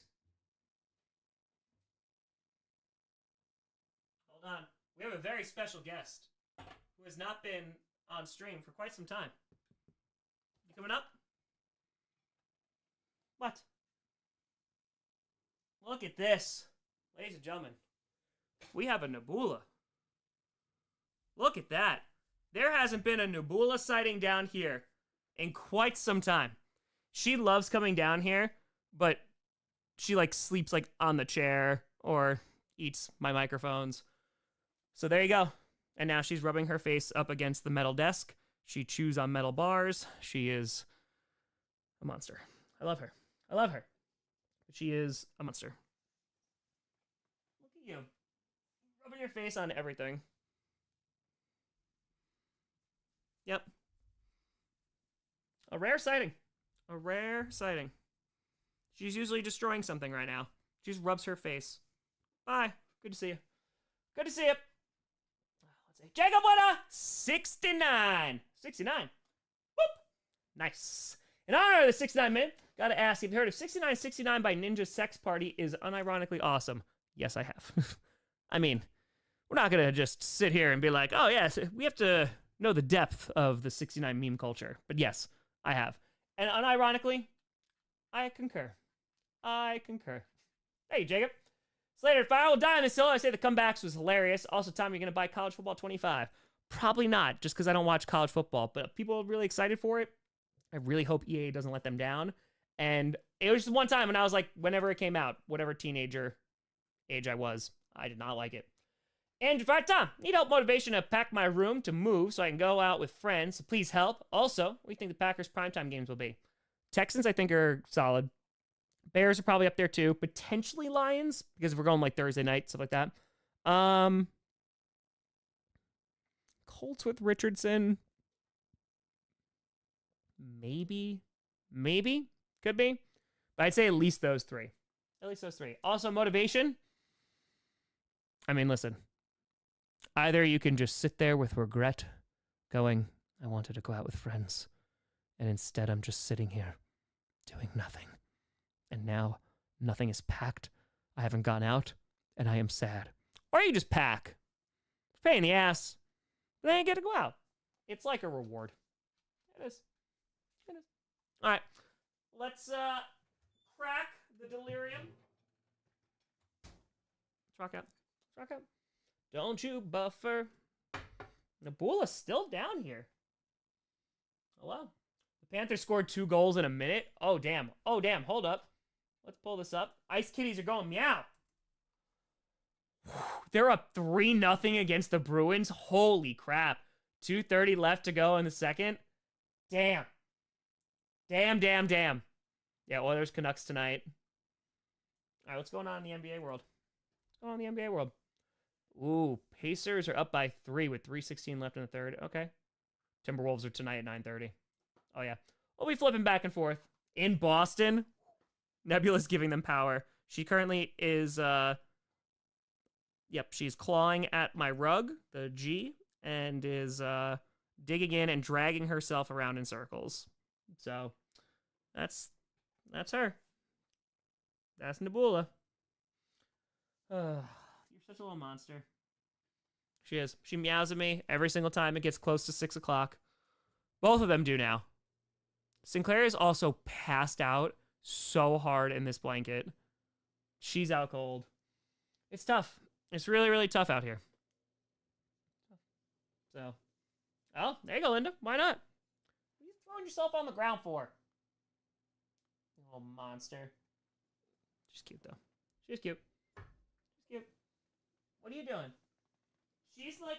Hold on. We have a very special guest who has not been on stream for quite some time. You coming up? What? Look at this. Ladies and gentlemen, we have a Nebula. Look at that. There hasn't been a Nebula sighting down here in quite some time. She loves coming down here, but she like sleeps like on the chair or eats my microphones. So there you go. And now she's rubbing her face up against the metal desk. She chews on metal bars. She is a monster. I love her. I love her. She is a monster. Look at you. Rubbing your face on everything. Yep. A rare sighting. A rare sighting. She's usually destroying something right now. She just rubs her face. Bye. Good to see you. Good to see you. Let's see. Jacob Winner, 69. 69. Whoop. Nice. In honor of the 69 men, gotta ask, have you heard of 6969 by Ninja Sex Party is unironically awesome? Yes, I have. I mean, we're not gonna just sit here and be like, oh yes, we have to know the depth of the 69 meme culture. But yes, I have. And unironically, I concur. I concur. Hey, Jacob. Slater, if I will die on this hill, I say the comebacks was hilarious. Also, Tom, you're going to buy College Football 25. Probably not, just because I don't watch college football. But people are really excited for it. I really hope EA doesn't let them down. And it was just one time when I was like, whenever it came out, whatever teenager age I was, I did not like it. And Tom, need help motivation to pack my room to move so I can go out with friends. So please help. Also, what do you think the Packers primetime games will be? Texans, I think, are solid. Bears are probably up there too. Potentially Lions, because if we're going like Thursday night, stuff like that. Colts with Richardson. Maybe. Could be. But I'd say at least those three. At least those three. Also, motivation. I mean, listen. Either you can just sit there with regret, going, I wanted to go out with friends, and instead I'm just sitting here, doing nothing. And now, nothing is packed, I haven't gone out, and I am sad. Or you just pack. It's a pain in the ass, but then you get to go out. It's like a reward. It is. It is. All right. Let's crack the delirium. Let's rock out. Don't you buffer. Nabula's still down here. Hello. The Panthers scored 2 goals in a minute. Oh, damn. Hold up. Let's pull this up. Ice Kitties are going meow. They're up 3-0 against the Bruins. Holy crap. 2:30 left to go in the second. Damn. Yeah, Oilers Canucks tonight. All right, what's going on in the NBA world? Ooh, Pacers are up by 3 with 3:16 left in the third. Okay. Timberwolves are tonight at 9:30. Oh, yeah. We'll be flipping back and forth. In Boston, Nebula's giving them power. She currently is, she's clawing at my rug, the G, and is digging in and dragging herself around in circles. So, that's her. That's Nabula. You're such a little monster. She is. She meows at me every single time it gets close to 6 o'clock. Both of them do now. Sinclair is also passed out so hard in this blanket. She's out cold. It's tough. It's really, really tough out here. So, oh, there you go, Linda. Why not? What are you throwing yourself on the ground for? You little monster. She's cute, though. She's cute. What are you doing? She's like,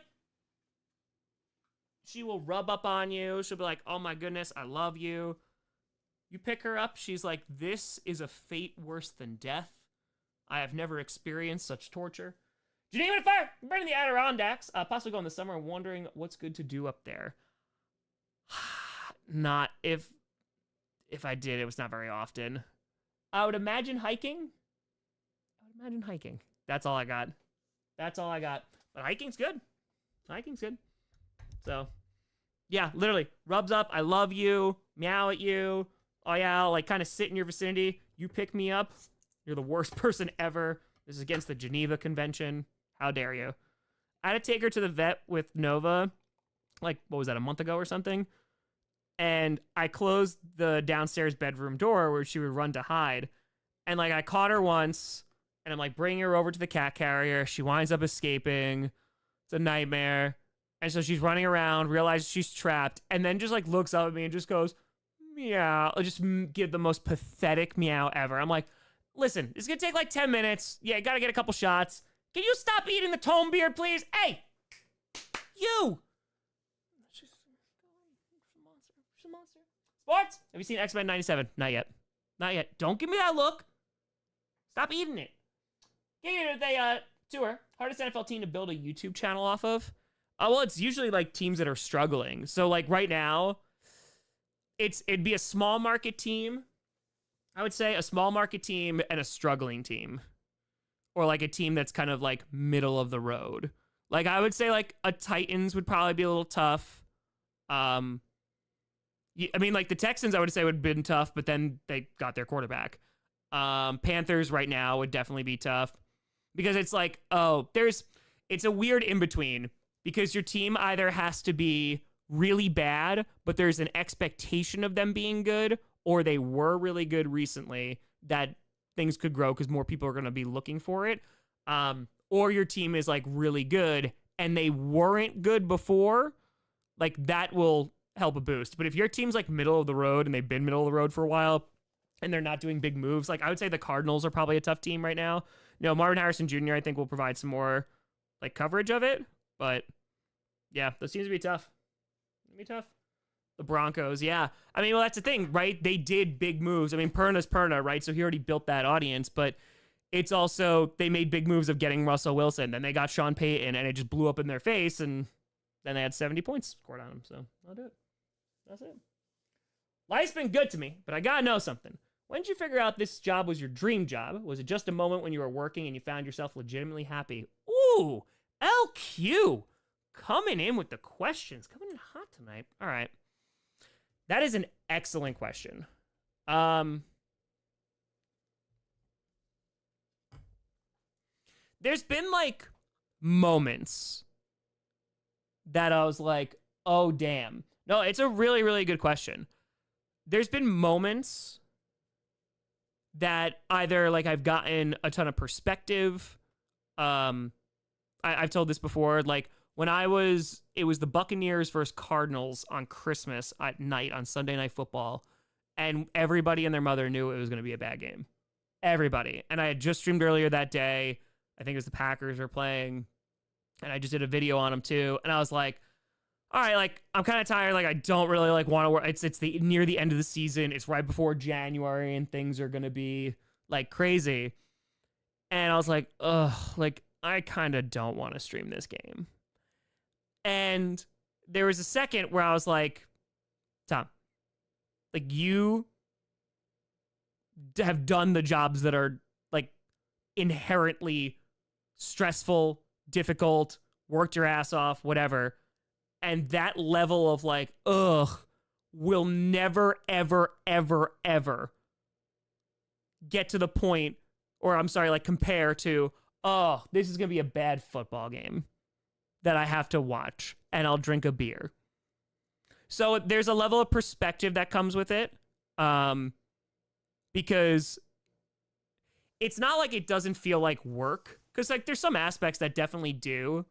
she will rub up on you. She'll be like, oh my goodness, I love you. You pick her up, she's like, this is a fate worse than death. I have never experienced such torture. Geneva Fire! I'm burning the Adirondacks. Possibly go in the summer and wondering what's good to do up there. Not, if I did, it was not very often. I would imagine hiking. That's all I got. But hiking's good. So, yeah, literally, rubs up, I love you, meow at you. Oh yeah, I'll like kind of sit in your vicinity. You pick me up. You're the worst person ever. This is against the Geneva Convention. How dare you? I had to take her to the vet with Nova, like, what was that, a month ago or something? And I closed the downstairs bedroom door where she would run to hide. And, like, I caught her once, and I'm, like, bringing her over to the cat carrier. She winds up escaping. It's a nightmare. And so she's running around, realizes she's trapped, and then just, like, looks up at me and just goes, meow. Just give the most pathetic meow ever. I'm like, listen, it's going to take, like, 10 minutes. Yeah, got to get a couple shots. Can you stop eating the tome beard, please? Hey! You! She's a monster. Sports? Have you seen X-Men 97? Not yet. Don't give me that look. Stop eating it. They tour. Hardest NFL team to build a YouTube channel off of? Well, it's usually, like, teams that are struggling. So, like, right now, it'd be a small market team. I would say a small market team and a struggling team. Or, like, a team that's kind of, like, middle of the road. Like, I would say, like, a Titans would probably be a little tough. I mean, like, the Texans, I would say, would have been tough, but then they got their quarterback. Panthers right now would definitely be tough. Because it's like, it's a weird in-between. Because your team either has to be really bad, but there's an expectation of them being good, or they were really good recently that things could grow because more people are going to be looking for it. Or your team is, like, really good and they weren't good before, like, that will help a boost. But if your team's, like, middle of the road and they've been middle of the road for a while and they're not doing big moves, like, I would say the Cardinals are probably a tough team right now. Marvin Harrison Jr., I think, will provide some more, like, coverage of it. But, yeah, those teams would be tough. The Broncos, yeah. I mean, well, that's the thing, right? They did big moves. I mean, Perna's Perna, right? So he already built that audience, but it's also, they made big moves of getting Russell Wilson. Then they got Sean Payton, and it just blew up in their face, and then they had 70 points scored on them. So I'll do it. That's it. Life's been good to me, but I gotta know something. When did you figure out this job was your dream job? Was it just a moment when you were working and you found yourself legitimately happy? Ooh, LQ coming in with the questions. Coming in hot tonight. All right. That is an excellent question. There's been, like, moments that I was like, oh, damn. No, it's a really, really good question. There's been moments that either like I've gotten a ton of perspective. I've told this before, like when it was the Buccaneers versus Cardinals on Christmas at night on Sunday Night Football, and everybody and their mother knew it was going to be a bad game. Everybody. And I had just streamed earlier that day. I think it was the Packers were playing, and I just did a video on them too. And I was like, all right, like I'm kind of tired. Like I don't really like want to work. It's the near the end of the season. It's right before January, and things are gonna be like crazy. And I was like, ugh, like I kind of don't want to stream this game. And there was a second where I was like, Tom, like you have done the jobs that are like inherently stressful, difficult, worked your ass off, whatever. And that level of like, ugh, will never, ever, ever, ever get to the point, or I'm sorry, like compare to, oh, this is going to be a bad football game that I have to watch and I'll drink a beer. So there's a level of perspective that comes with it. Because it's not like it doesn't feel like work. Because like there's some aspects that definitely do.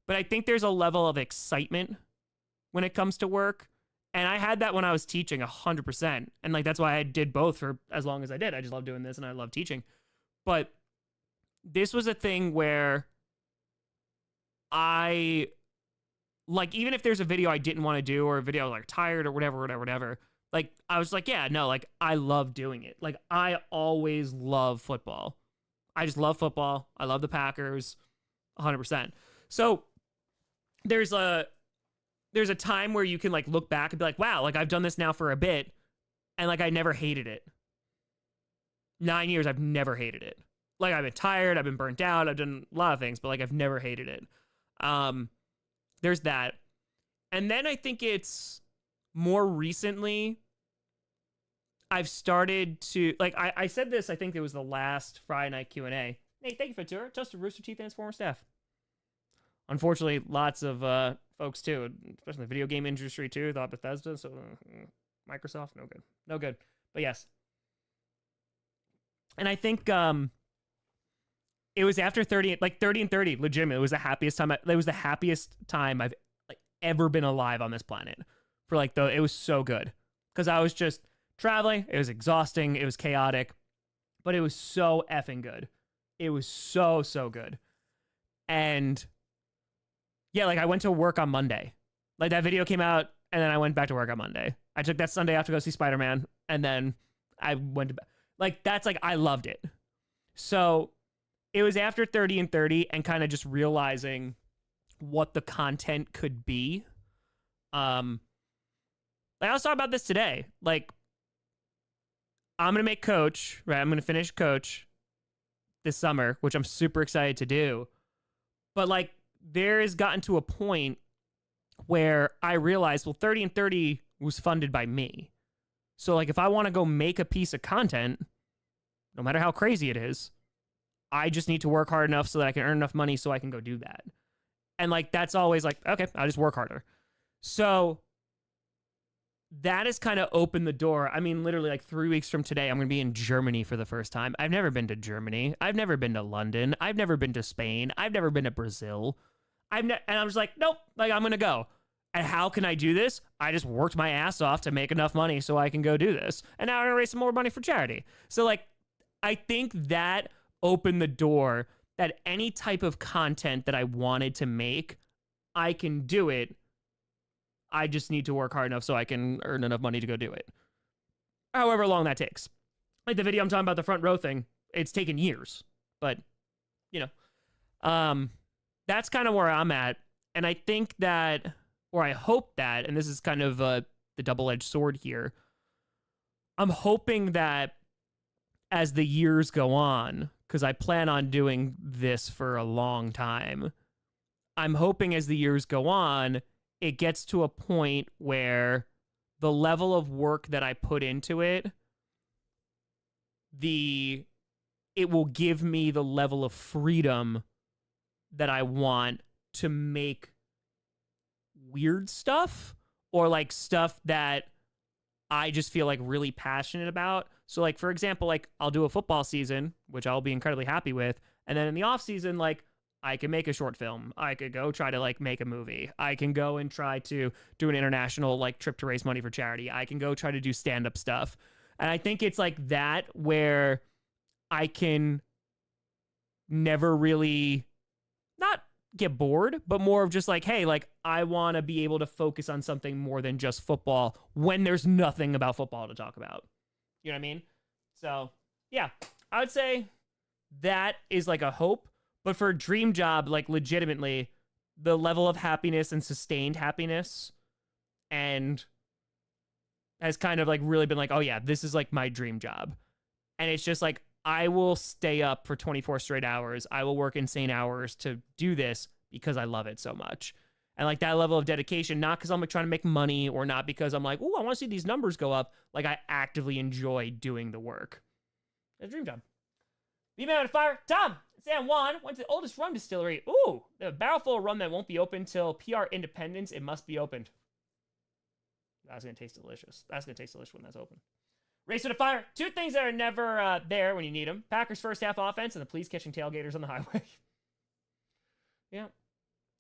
But I think there's a level of excitement when it comes to work. And I had that when I was teaching 100%. And like that's why I did both for as long as I did. I just love doing this and I love teaching. But this was a thing where I, like, even if there's a video I didn't want to do or a video like tired or whatever, like I was like, yeah, no, like I love doing it. Like I always love football. I just love football. I love the Packers 100%. So there's a time where you can like look back and be like, wow, like I've done this now for a bit and like I never hated it. 9 years, I've never hated it. Like I've been tired, I've been burnt out, I've done a lot of things, but like I've never hated it. There's that. And then I think it's more recently I've started to like I said this, I think it was the last Friday night Q&A. Hey, thank you for the tour. Justin Rooster Teeth and his former staff. Unfortunately, lots of folks too, especially in the video game industry too, thought Bethesda, so Microsoft, no good. But yes. And I think it was after 30 and 30, legitimate. It was the happiest time I've like ever been alive on this planet. For like it was so good. Because I was just traveling, it was exhausting, it was chaotic, but it was so effing good. It was so good. And yeah, like I went to work on Monday. Like that video came out and then I went back to work on Monday. I took that Sunday off to go see Spider-Man and then I went to bed. Like that's like I loved it. So it was after 30 and 30 and kind of just realizing what the content could be. Like I was talking about this today. Like I'm going to make coach, right? I'm going to finish coach this summer, which I'm super excited to do. But like there has gotten to a point where I realized, well, 30 and 30 was funded by me. So like if I want to go make a piece of content, no matter how crazy it is, I just need to work hard enough so that I can earn enough money so I can go do that. And like that's always like, okay, I'll just work harder. So that has kind of opened the door. I mean, literally like 3 weeks from today, I'm going to be in Germany for the first time. I've never been to Germany. I've never been to London. I've never been to Spain. I've never been to Brazil. And I'm just like, nope, like I'm going to go. And how can I do this? I just worked my ass off to make enough money so I can go do this. And now I'm going to raise some more money for charity. So like, I think that opened the door that any type of content that I wanted to make, I can do it. I just need to work hard enough so I can earn enough money to go do it. However long that takes. Like the video I'm talking about, the front row thing, it's taken years. But, you know, that's kind of where I'm at. And I think that, or I hope that, and this is kind of the double-edged sword here, I'm hoping that as the years go on, because I plan on doing this for a long time, I'm hoping as the years go on, it gets to a point where the level of work that I put into it, it will give me the level of freedom that I want to make weird stuff or like stuff that I just feel like really passionate about. So like, for example, like I'll do a football season, which I'll be incredibly happy with. And then in the off season, like I can make a short film. I could go try to like make a movie. I can go and try to do an international like trip to raise money for charity. I can go try to do stand-up stuff. And I think it's like that where I can never really not get bored, but more of just like, hey, like I want to be able to focus on something more than just football when there's nothing about football to talk about. You know what I mean? So yeah, I would say that is like a hope, but for a dream job, like legitimately the level of happiness and sustained happiness and has kind of like really been like, oh yeah, this is like my dream job. And it's just like, I will stay up for 24 straight hours. I will work insane hours to do this because I love it so much. And like that level of dedication, not because I'm like trying to make money or not because I'm like, oh, I want to see these numbers go up. Like I actively enjoy doing the work. It's a dream job. B-Man on fire. Tom, San Juan went to the oldest rum distillery. Ooh, they have a barrel full of rum that won't be open till PR independence. It must be opened. That's going to taste delicious. That's going to taste delicious when that's open. Race to the fire. Two things that are never there when you need them. Packers' first half offense and the police catching tailgaters on the highway. Yeah.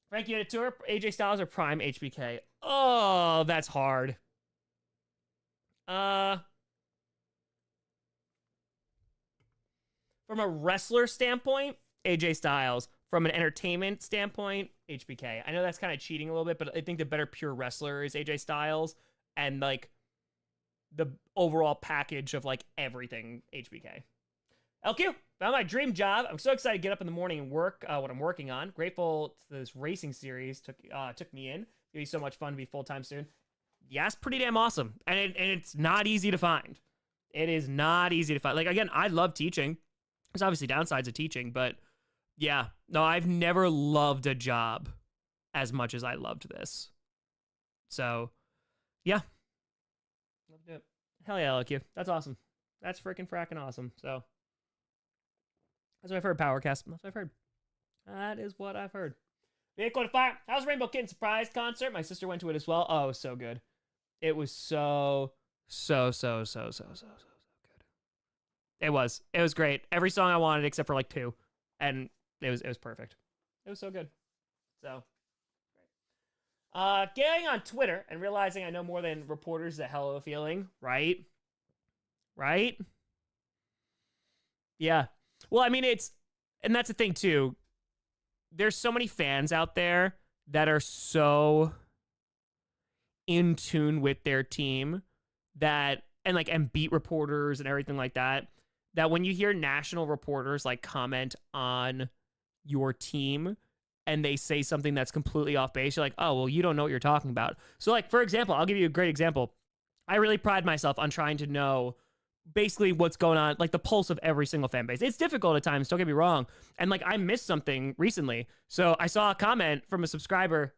Frankie at a tour. AJ Styles or prime HBK? Oh, that's hard. From a wrestler standpoint, AJ Styles. From an entertainment standpoint, HBK. I know that's kind of cheating a little bit, but I think the better pure wrestler is AJ Styles. And like the overall package of like everything HBK. LQ, found my dream job. I'm so excited to get up in the morning and work what I'm working on. Grateful to this racing series took me in. It's gonna be so much fun to be full-time soon. Yeah, it's pretty damn awesome. And it's not easy to find. It is not easy to find. Like, again, I love teaching. There's obviously downsides of teaching, but yeah, no, I've never loved a job as much as I loved this. So, yeah. Loved it. Hell yeah, LQ. That's awesome. That's freaking fracking awesome. So, that's what I've heard, Powercast. That's what I've heard. That is what I've heard. Vehicle to fire. How's Rainbow Kitten surprise concert? My sister went to it as well. Oh, it was so good. It was so good. It was great. Every song I wanted except for like two. And it was perfect. It was so good. So, getting on Twitter and realizing I know more than reporters is a hell of a feeling, right? Right? Yeah. Well, I mean, and that's the thing too. There's so many fans out there that are so in tune with their team and beat reporters and everything like that when you hear national reporters like comment on your team and they say something that's completely off base, you're like, oh, well, you don't know what you're talking about. So like, for example, I'll give you a great example. I really pride myself on trying to know basically what's going on, like the pulse of every single fan base. It's difficult at times, don't get me wrong. And like I missed something recently. So I saw a comment from a subscriber.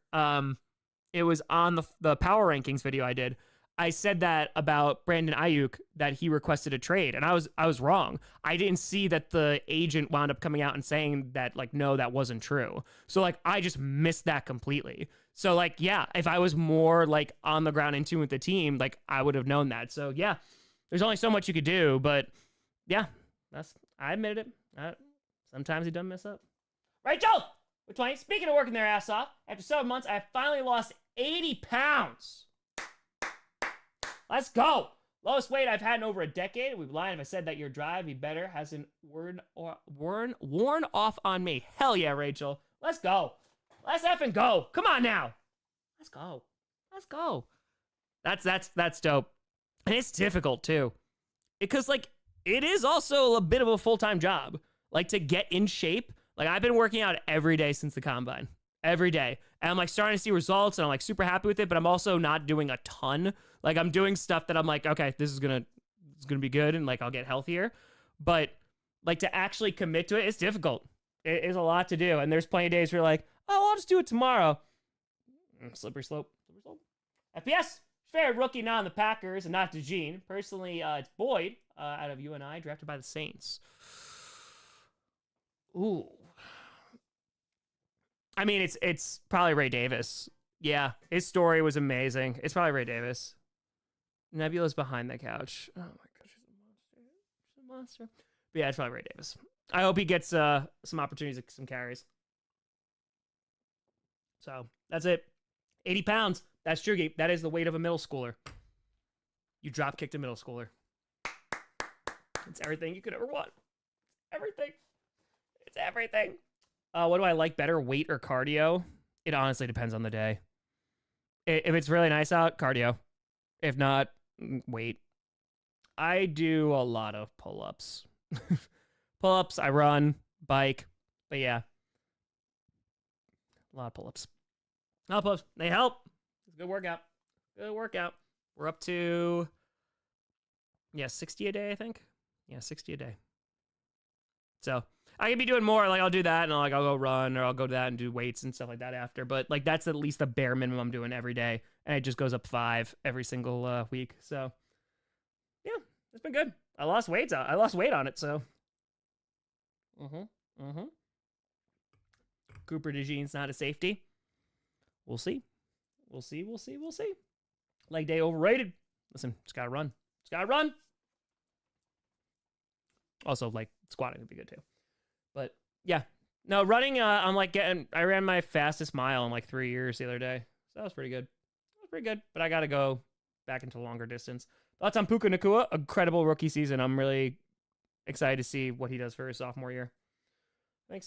It was on the power rankings video I did. I said that about Brandon Ayuk, that he requested a trade, and I was wrong. I didn't see that the agent wound up coming out and saying that, like, no, that wasn't true. So like I just missed that completely. So like, yeah, if I was more like on the ground in tune with the team, like I would have known that. So yeah, there's only so much you could do, but yeah, I admitted it. Sometimes he doesn't mess up. Right, Joe? With 20. Speaking of working their ass off, after 7 months, I finally lost 80 pounds. Let's go. Lowest weight I've had in over a decade. We'd be lying if I said that your drive, be better, hasn't worn off on me. Hell yeah, Rachel. Let's go. Let's effing go. Come on now. Let's go. Let's go. That's dope. And it's difficult too. Because like it is also a bit of a full-time job. Like to get in shape. Like I've been working out every day since the combine. Every day. And I'm like starting to see results and I'm like super happy with it, but I'm also not doing a ton. Like I'm doing stuff that I'm like, okay, this is gonna be good and like I'll get healthier. But like to actually commit to it, it's difficult. It is a lot to do. And there's plenty of days where you're like, oh, I'll just do it tomorrow. Slippery slope. FPS, fair rookie, not on the Packers and not DeJean. Personally, it's Boyd out of UNI, drafted by the Saints. Ooh. I mean, it's probably Ray Davis. Yeah, his story was amazing. It's probably Ray Davis. Nebula's behind the couch. Oh my gosh, she's a monster. She's a monster. But yeah, it's probably Ray Davis. I hope he gets some opportunities, some carries. So that's it. 80 pounds. That's true, Gabe. That is the weight of a middle schooler. You drop kicked a middle schooler. It's everything you could ever want. Everything. It's everything. What do I like better, weight or cardio? It honestly depends on the day. If it's really nice out, cardio. If not, weight. I do a lot of pull-ups. Pull-ups, I run, bike. But yeah. A lot of pull-ups. A lot of pull-ups. They help. It's a good workout. Good workout. We're up to, 60 a day, I think. Yeah, 60 a day. So I could be doing more. Like, I'll do that, and I'll go run, or I'll go to that and do weights and stuff like that after. But like, that's at least the bare minimum I'm doing every day, and it just goes up 5 every single week. So yeah, it's been good. I lost weight on it. So Cooper DeJean's not a safety. We'll see. We'll see. Leg day overrated. Listen, just gotta run. Also, like, squatting would be good too. But yeah, no, running. I'm like I ran my fastest mile in like 3 years the other day. So that was pretty good. But I gotta go back into longer distance. Thoughts on Puka Nacua? Incredible rookie season. I'm really excited to see what he does for his sophomore year. I think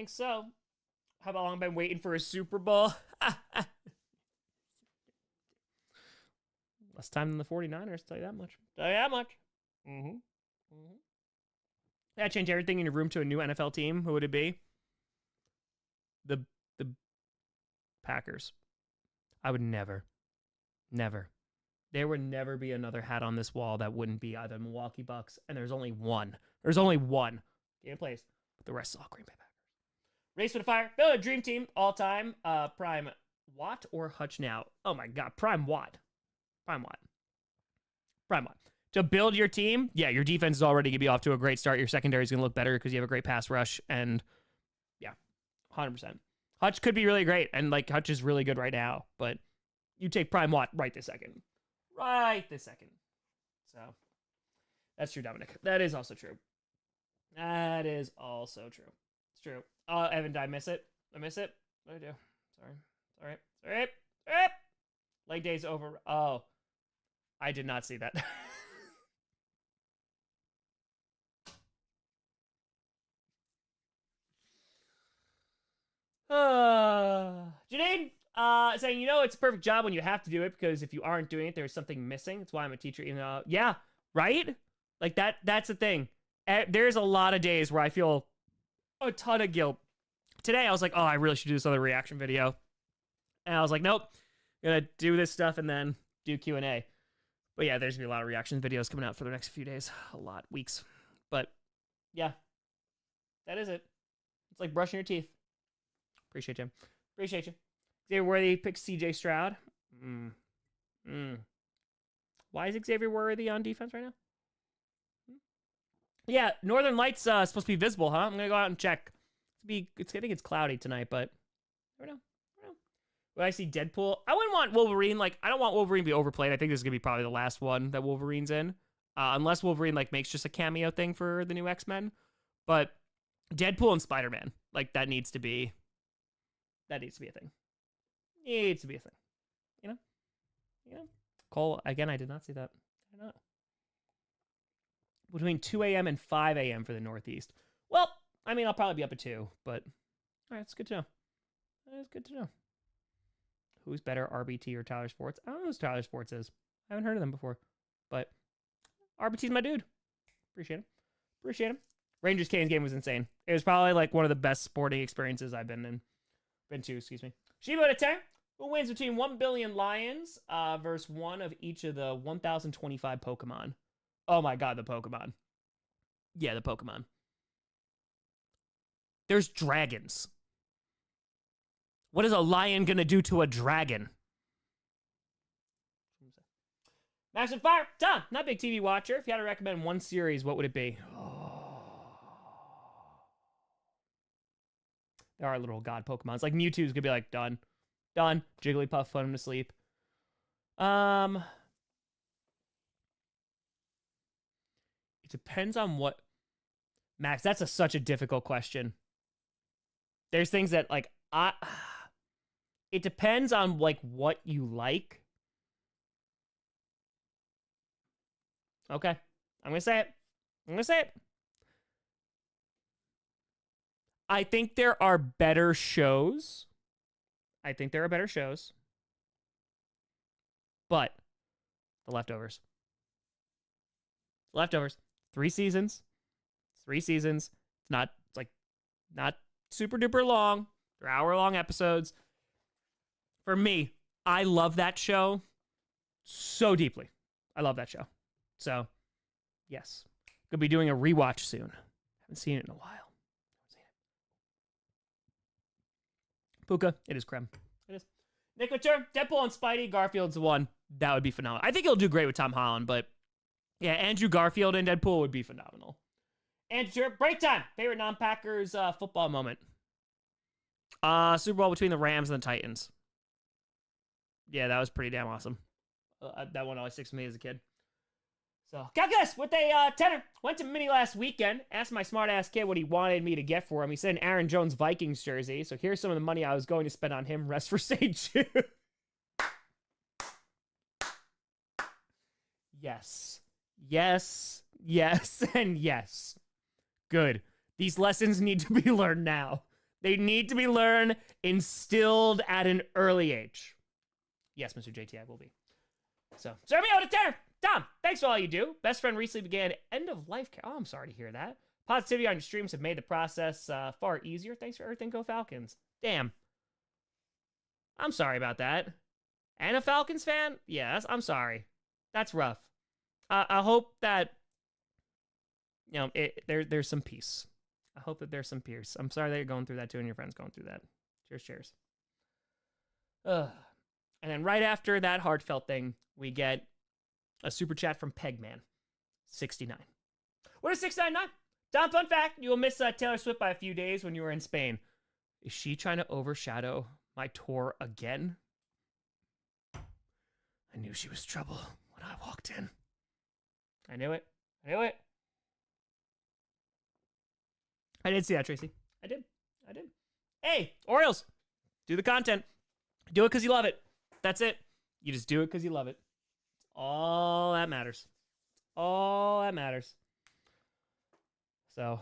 so. How long have I been waiting for a Super Bowl? Less time than the 49ers, tell you that much. That change everything in your room to a new NFL team. Who would it be? The Packers. I would never. There would never be another hat on this wall that wouldn't be either Milwaukee Bucks, and there's only one. Game plays, but the rest is all Green Bay Packers. Race for the fire. Build a dream team all time. Prime Watt or Hutch now? Oh my God, Prime Watt. To build your team, yeah, your defense is already going to be off to a great start. Your secondary is going to look better because you have a great pass rush. And yeah, 100%. Hutch could be really great. And like, Hutch is really good right now. But you take Prime Watt right this second. So that's true, Dominic. That is also true. It's true. Oh, Evan, I miss it. What do I do? Sorry. Leg day's over. Oh, I did not see that. Janine, saying, it's a perfect job when you have to do it, because if you aren't doing it, there's something missing. That's why I'm a teacher, even though, yeah, right? Like that's the thing. There's a lot of days where I feel a ton of guilt. Today, I was like, oh, I really should do this other reaction video. And I was like, nope, I'm gonna do this stuff and then do Q&A. But yeah, there's gonna be a lot of reaction videos coming out for the next few days. Weeks. But yeah, that is it. It's like brushing your teeth. Appreciate you. Xavier Worthy picks CJ Stroud. Why is Xavier Worthy on defense right now? Yeah, Northern Lights supposed to be visible, huh? I'm gonna go out and check. I think it's cloudy tonight, but I don't know. When I see Deadpool, I wouldn't want Wolverine. Like, I don't want Wolverine to be overplayed. I think this is gonna be probably the last one that Wolverine's in, unless Wolverine like makes just a cameo thing for the new X-Men. But Deadpool and Spider-Man, like that needs to be a thing. You know. Cole, again, I did not see that. I don't know. Between 2 a.m. and 5 a.m. for the Northeast. Well, I mean, I'll probably be up at 2, but all right, it's good to know. It's good to know. Who's better, RBT or Tyler Sports? I don't know who Tyler Sports is. I haven't heard of them before, but RBT's my dude. Appreciate him. Rangers Canes game was insane. It was probably like one of the best sporting experiences I've been to. Shiba at 10. Who wins between 1 billion lions versus one of each of the 1,025 Pokemon? Oh my God, the Pokemon. Yeah, the Pokemon. There's dragons. What is a lion gonna do to a dragon? Max and Fire. Tom, not a big TV watcher. If you had to recommend one series, what would it be? There are little god Pokemons. Like Mewtwo's gonna be like done. Done. Jigglypuff, put him to sleep. It depends on what... Max, that's such a difficult question. There's things that, like, it depends on, like, what you like. Okay. I'm going to say it. I think there are better shows. But The Leftovers. 3 seasons. It's not super duper long. They're hour-long episodes. For me, I love that show so deeply. I love that show. So, yes. Could be doing a rewatch soon. Haven't seen it in a while. Puka, it is creme. It is. Nick Couture, Deadpool and Spidey, Garfield's the one. That would be phenomenal. I think he'll do great with Tom Holland, but yeah, Andrew Garfield and Deadpool would be phenomenal. Andrew, break time. Favorite non-Packers football moment? Super Bowl between the Rams and the Titans. Yeah, that was pretty damn awesome. That one always sticks with me as a kid. So, calculus with a tenner. Went to Mini last weekend. Asked my smart-ass kid what he wanted me to get for him. He said an Aaron Jones Vikings jersey. So here's some of the money I was going to spend on him. Rest for St. Jude. Yes. Yes. Yes. And yes. Good. These lessons need to be learned now. They need to be learned, instilled at an early age. Yes, Mr. JT, I will be. So, serve me out a tenner. Tom, thanks for all you do. Best friend recently began end-of-life care. Oh, I'm sorry to hear that. Positivity on your streams have made the process far easier. Thanks for everything, Go Falcons. Damn. I'm sorry about that. And a Falcons fan? Yeah, I'm sorry. That's rough. I hope that, you know, there's some peace. I hope that there's some peace. I'm sorry that you're going through that too and your friend's going through that. Cheers. And then right after that heartfelt thing, we get a super chat from Pegman, 69. What is 699? Tom, fun fact, you will miss Taylor Swift by a few days when you were in Spain. Is she trying to overshadow my tour again? I knew she was trouble when I walked in. I knew it. I did see that, Tracy. I did. Hey, Orioles, do the content. Do it because you love it. That's it. You just do it because you love it. All that matters. So,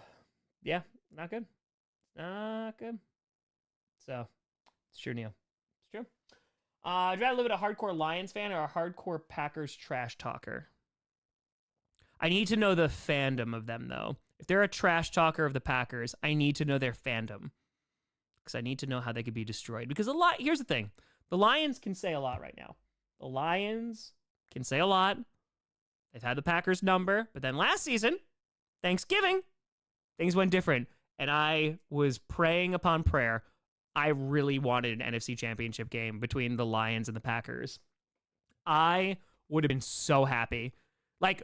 yeah, not good. So, it's true, Neil. It's true. I'd rather live with a hardcore Lions fan or a hardcore Packers trash talker. I need to know the fandom of them, though. If they're a trash talker of the Packers, I need to know their fandom. Because I need to know how they could be destroyed. Because here's the thing. The Lions can say a lot right now. The Lions can say a lot. They've had the Packers number. But then last season, Thanksgiving, things went different. And I was praying upon prayer. I really wanted an NFC Championship game between the Lions and the Packers. I would have been so happy. Like,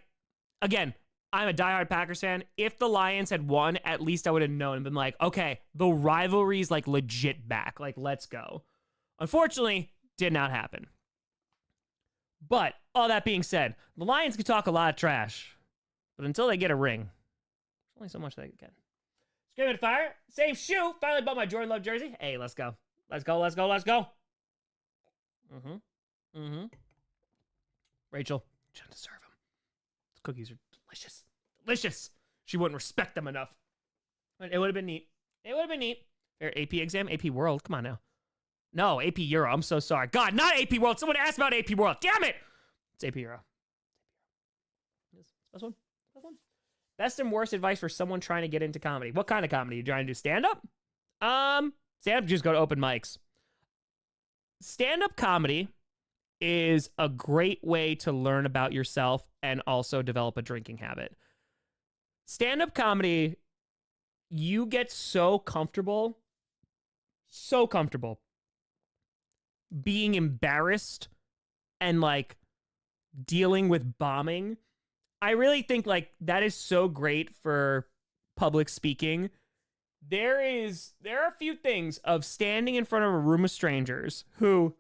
again, I'm a diehard Packers fan. If the Lions had won, at least I would have known and been like, okay, the rivalry's like legit back. Like, let's go. Unfortunately, did not happen. But all that being said, the Lions can talk a lot of trash. But until they get a ring, there's only so much they can. Screaming Fire. Same shoe. Finally bought my Jordan Love jersey. Hey, let's go. Rachel, you don't deserve them. Those cookies are delicious. She wouldn't respect them enough. It would have been neat. Their AP exam, AP World. Come on now. No, AP Euro. I'm so sorry. God, not AP World. Someone asked about AP World. Damn it. It's AP Euro. Best one. Best and worst advice for someone trying to get into comedy. What kind of comedy? You trying to do stand-up? Stand-up, just go to open mics. Stand-up comedy is a great way to learn about yourself and also develop a drinking habit. Stand-up comedy, you get so comfortable being embarrassed and like dealing with bombing. I really think like that is so great for public speaking there are a few things of standing in front of a room of strangers who,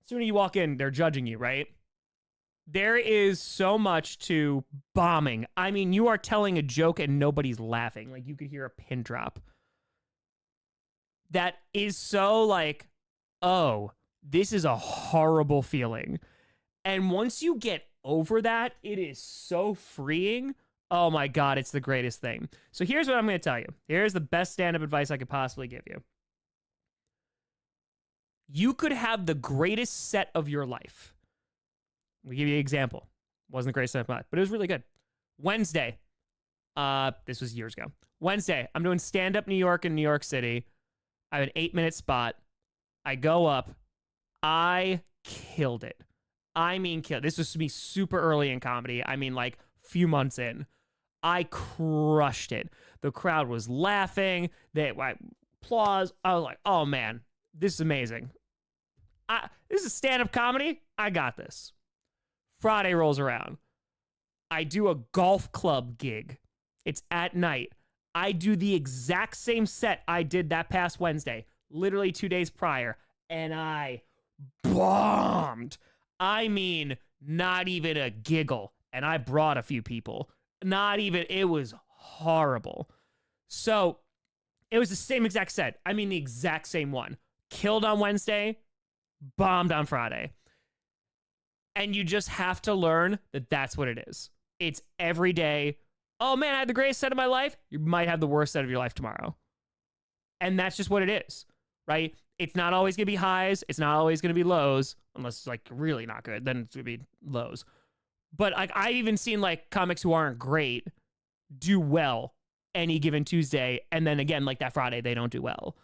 as soon as you walk in, they're judging you, right? There is so much to bombing. I mean, you are telling a joke and nobody's laughing. Like, you could hear a pin drop. That is so like, oh, this is a horrible feeling. And once you get over that, it is so freeing. Oh my God, it's the greatest thing. So here's what I'm going to tell you. Here's the best stand-up advice I could possibly give you. You could have the greatest set of your life. We'll give you an example. Wasn't the greatest set of my life, but it was really good. Wednesday. This was years ago. Wednesday, I'm doing stand-up New York in New York City. I have an 8-minute spot. I go up. I killed it. I mean, killed. This was me super early in comedy. I mean, like, few months in. I crushed it. The crowd was laughing. They applause. I was like, oh man, this is amazing. This is stand-up comedy. I got this. Friday rolls around. I do a golf club gig. It's at night. I do the exact same set I did that past Wednesday, literally 2 days prior, and I bombed. I mean, not even a giggle. And I brought a few people. Not even, it was horrible. So it was the same exact set. I mean, the exact same one. Killed on Wednesday, bombed on Friday. And you just have to learn that that's what it is. It's every day. Oh man, I had the greatest set of my life. You might have the worst set of your life tomorrow. And that's just what it is, right? It's not always going to be highs. It's not always going to be lows, unless it's like really not good. Then it's going to be lows. But like, I've even seen like comics who aren't great do well any given Tuesday. And then again, like that Friday, they don't do well.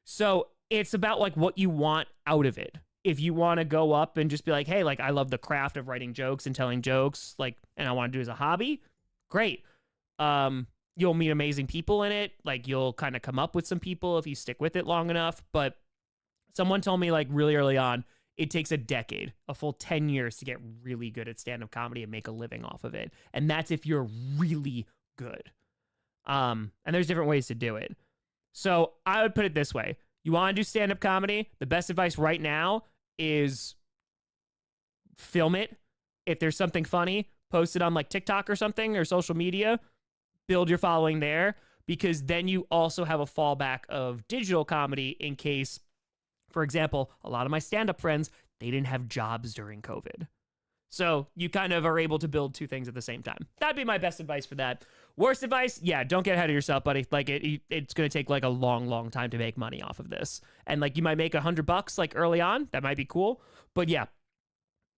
So it's about like what you want out of it. If you want to go up and just be like, hey, like I love the craft of writing jokes and telling jokes, like, and I want to do it as a hobby, great. You'll meet amazing people in it. Like you'll kind of come up with some people if you stick with it long enough. But someone told me like really early on, it takes a decade, a full 10 years to get really good at stand-up comedy and make a living off of it. And that's if you're really good. And there's different ways to do it. So I would put it this way. You want to do stand-up comedy? The best advice right now is film it. If there's something funny, post it on like TikTok or something or social media. Build your following there, because then you also have a fallback of digital comedy in case, for example, a lot of my stand-up friends, they didn't have jobs during COVID. So you kind of are able to build two things at the same time. That'd be my best advice for that. Worst advice, yeah, don't get ahead of yourself, buddy. Like it's going to take like a long, long time to make money off of this. And like you might make $100 like early on. That might be cool. But yeah,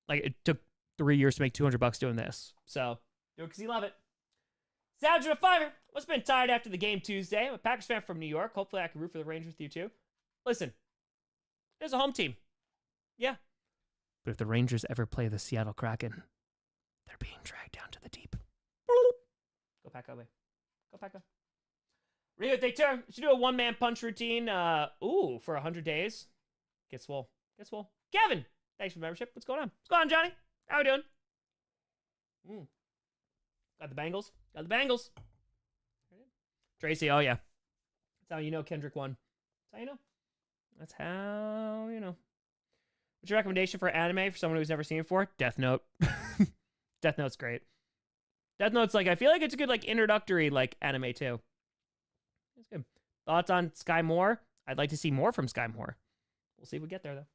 like it took 3 years to make $200 doing this. So do it because you love it. Sound a Fiver. What's been tired after the game Tuesday? I'm a Packers fan from New York. Hopefully I can root for the Rangers with you too. Listen, there's a home team. Yeah. But if the Rangers ever play the Seattle Kraken, they're being dragged down to the deep. Go Pack away. Go Pack. Rio Theater. Should do a one-man punch routine. For 100 days. Get swole. Get swole. Gavin, thanks for the membership. What's going on? What's going on, Johnny? How we doing? Got the Bengals. Got the Bengals. Tracy, oh yeah. That's how you know Kendrick won. That's how you know. That's how you know. What's your recommendation for anime for someone who's never seen it before? Death Note. Death Note's great. Death Note's like, I feel like it's a good like introductory like anime too. It's good. Thoughts on Sky Moore? I'd like to see more from Sky Moore. We'll see if we get there though.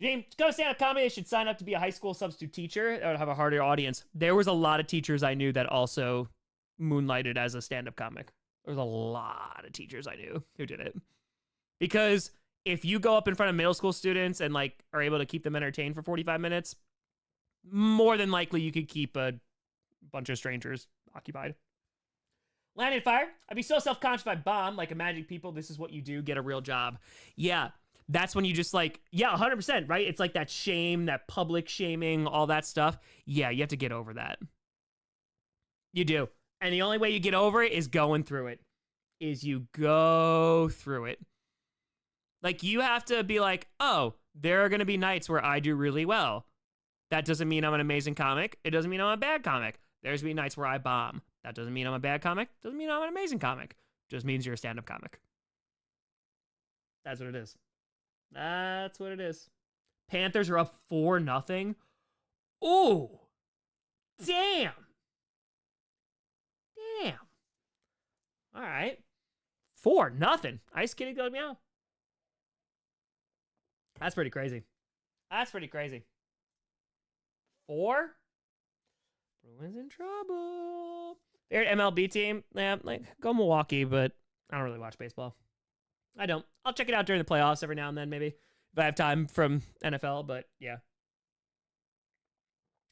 James, to go to stand-up comedy, I should sign up to be a high school substitute teacher. I would have a harder audience. There was a lot of teachers I knew that also moonlighted as a stand-up comic. There was a lot of teachers I knew who did it. Because if you go up in front of middle school students and like are able to keep them entertained for 45 minutes, more than likely you could keep a bunch of strangers occupied. Landed Fire. I'd be so self-conscious if I bomb, like imagine people, this is what you do, get a real job. Yeah. That's when you just like, yeah, 100%, right? It's like that shame, that public shaming, all that stuff. Yeah, you have to get over that. You do. And the only way you get over it is going through it. Is you go through it. Like you have to be like, oh, there are going to be nights where I do really well. That doesn't mean I'm an amazing comic. It doesn't mean I'm a bad comic. There's going to be nights where I bomb. That doesn't mean I'm a bad comic. Doesn't mean I'm an amazing comic. Just means you're a stand-up comic. That's what it is. That's what it is. Panthers are up 4-0. Ooh. Damn. Damn. All right. 4-0. Ice Kitty goes meow. That's pretty crazy. That's pretty crazy. 4? Bruins in trouble. Favorite MLB team? Yeah, like, go Milwaukee, but I don't really watch baseball. I don't. I'll check it out during the playoffs every now and then, maybe, if I have time from NFL, but yeah.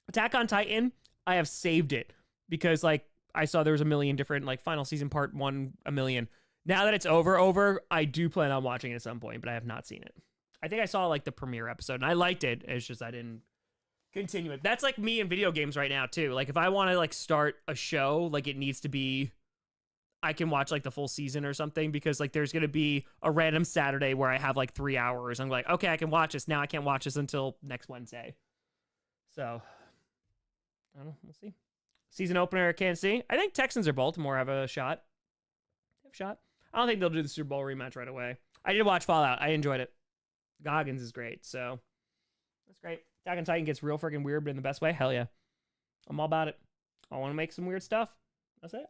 Attack on Titan, I have saved it because, like, I saw there was a million different, like, final season part 1, a million. Now that it's over, I do plan on watching it at some point, but I have not seen it. I think I saw, like, the premiere episode, and I liked it. It's just I didn't continue it. That's, like, me in video games right now, too. Like, if I want to, like, start a show, like, it needs to be... I can watch, like, the full season or something because, like, there's going to be a random Saturday where I have, like, 3 hours. I'm like, okay, I can watch this. Now I can't watch this until next Wednesday. So, I don't know. We'll see. Season opener, can't see. I think Texans or Baltimore have a shot. I don't think they'll do the Super Bowl rematch right away. I did watch Fallout. I enjoyed it. Goggins is great, so that's great. Attack on Titan gets real freaking weird, but in the best way. Hell yeah. I'm all about it. I want to make some weird stuff. That's it.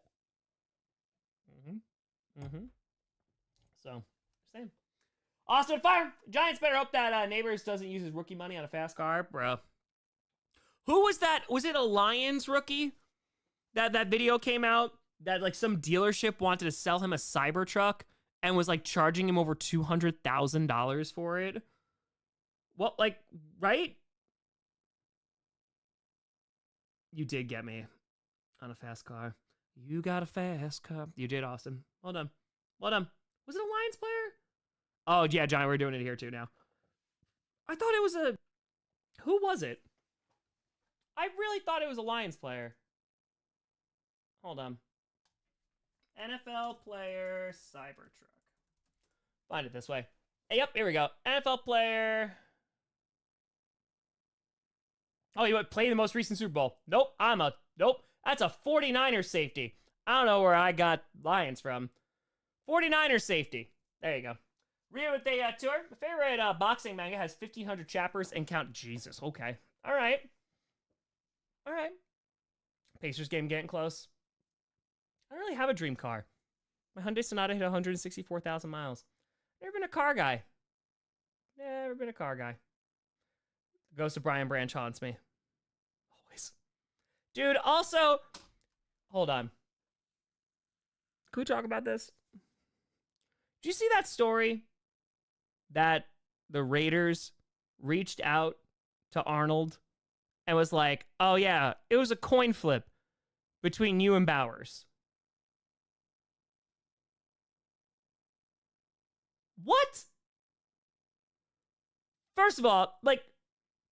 So, same. Austin Fire. Giants better hope that Neighbors doesn't use his rookie money on a fast car, bro. Who was that? Was it a Lions rookie? That video came out that, like, some dealership wanted to sell him a Cybertruck and was, like, charging him over $200,000 for it. What, like, right? You did get me on a fast car. You got a fast car. You did, Austin. Well done. Well done. Was it a Lions player? Oh, yeah, Johnny, we're doing it here too now. I thought it was a... Who was it? I really thought it was a Lions player. Hold on. NFL player Cybertruck. Find it this way. Hey, yep, here we go. NFL player... Oh, you would play the most recent Super Bowl. Nope, Nope, that's a 49ers safety. I don't know where I got Lions from. 49ers safety. There you go. Rio with the tour. My favorite boxing manga has 1,500 chapters and count. Jesus, okay. All right. Pacers game getting close. I don't really have a dream car. My Hyundai Sonata hit 164,000 miles. Never been a car guy. Ghost of Brian Branch haunts me. Always. Dude, also... Hold on. Can we talk about this? Did you see that story? That the Raiders reached out to Arnold and was like, oh yeah, it was a coin flip between you and Bowers. What? First of all, like,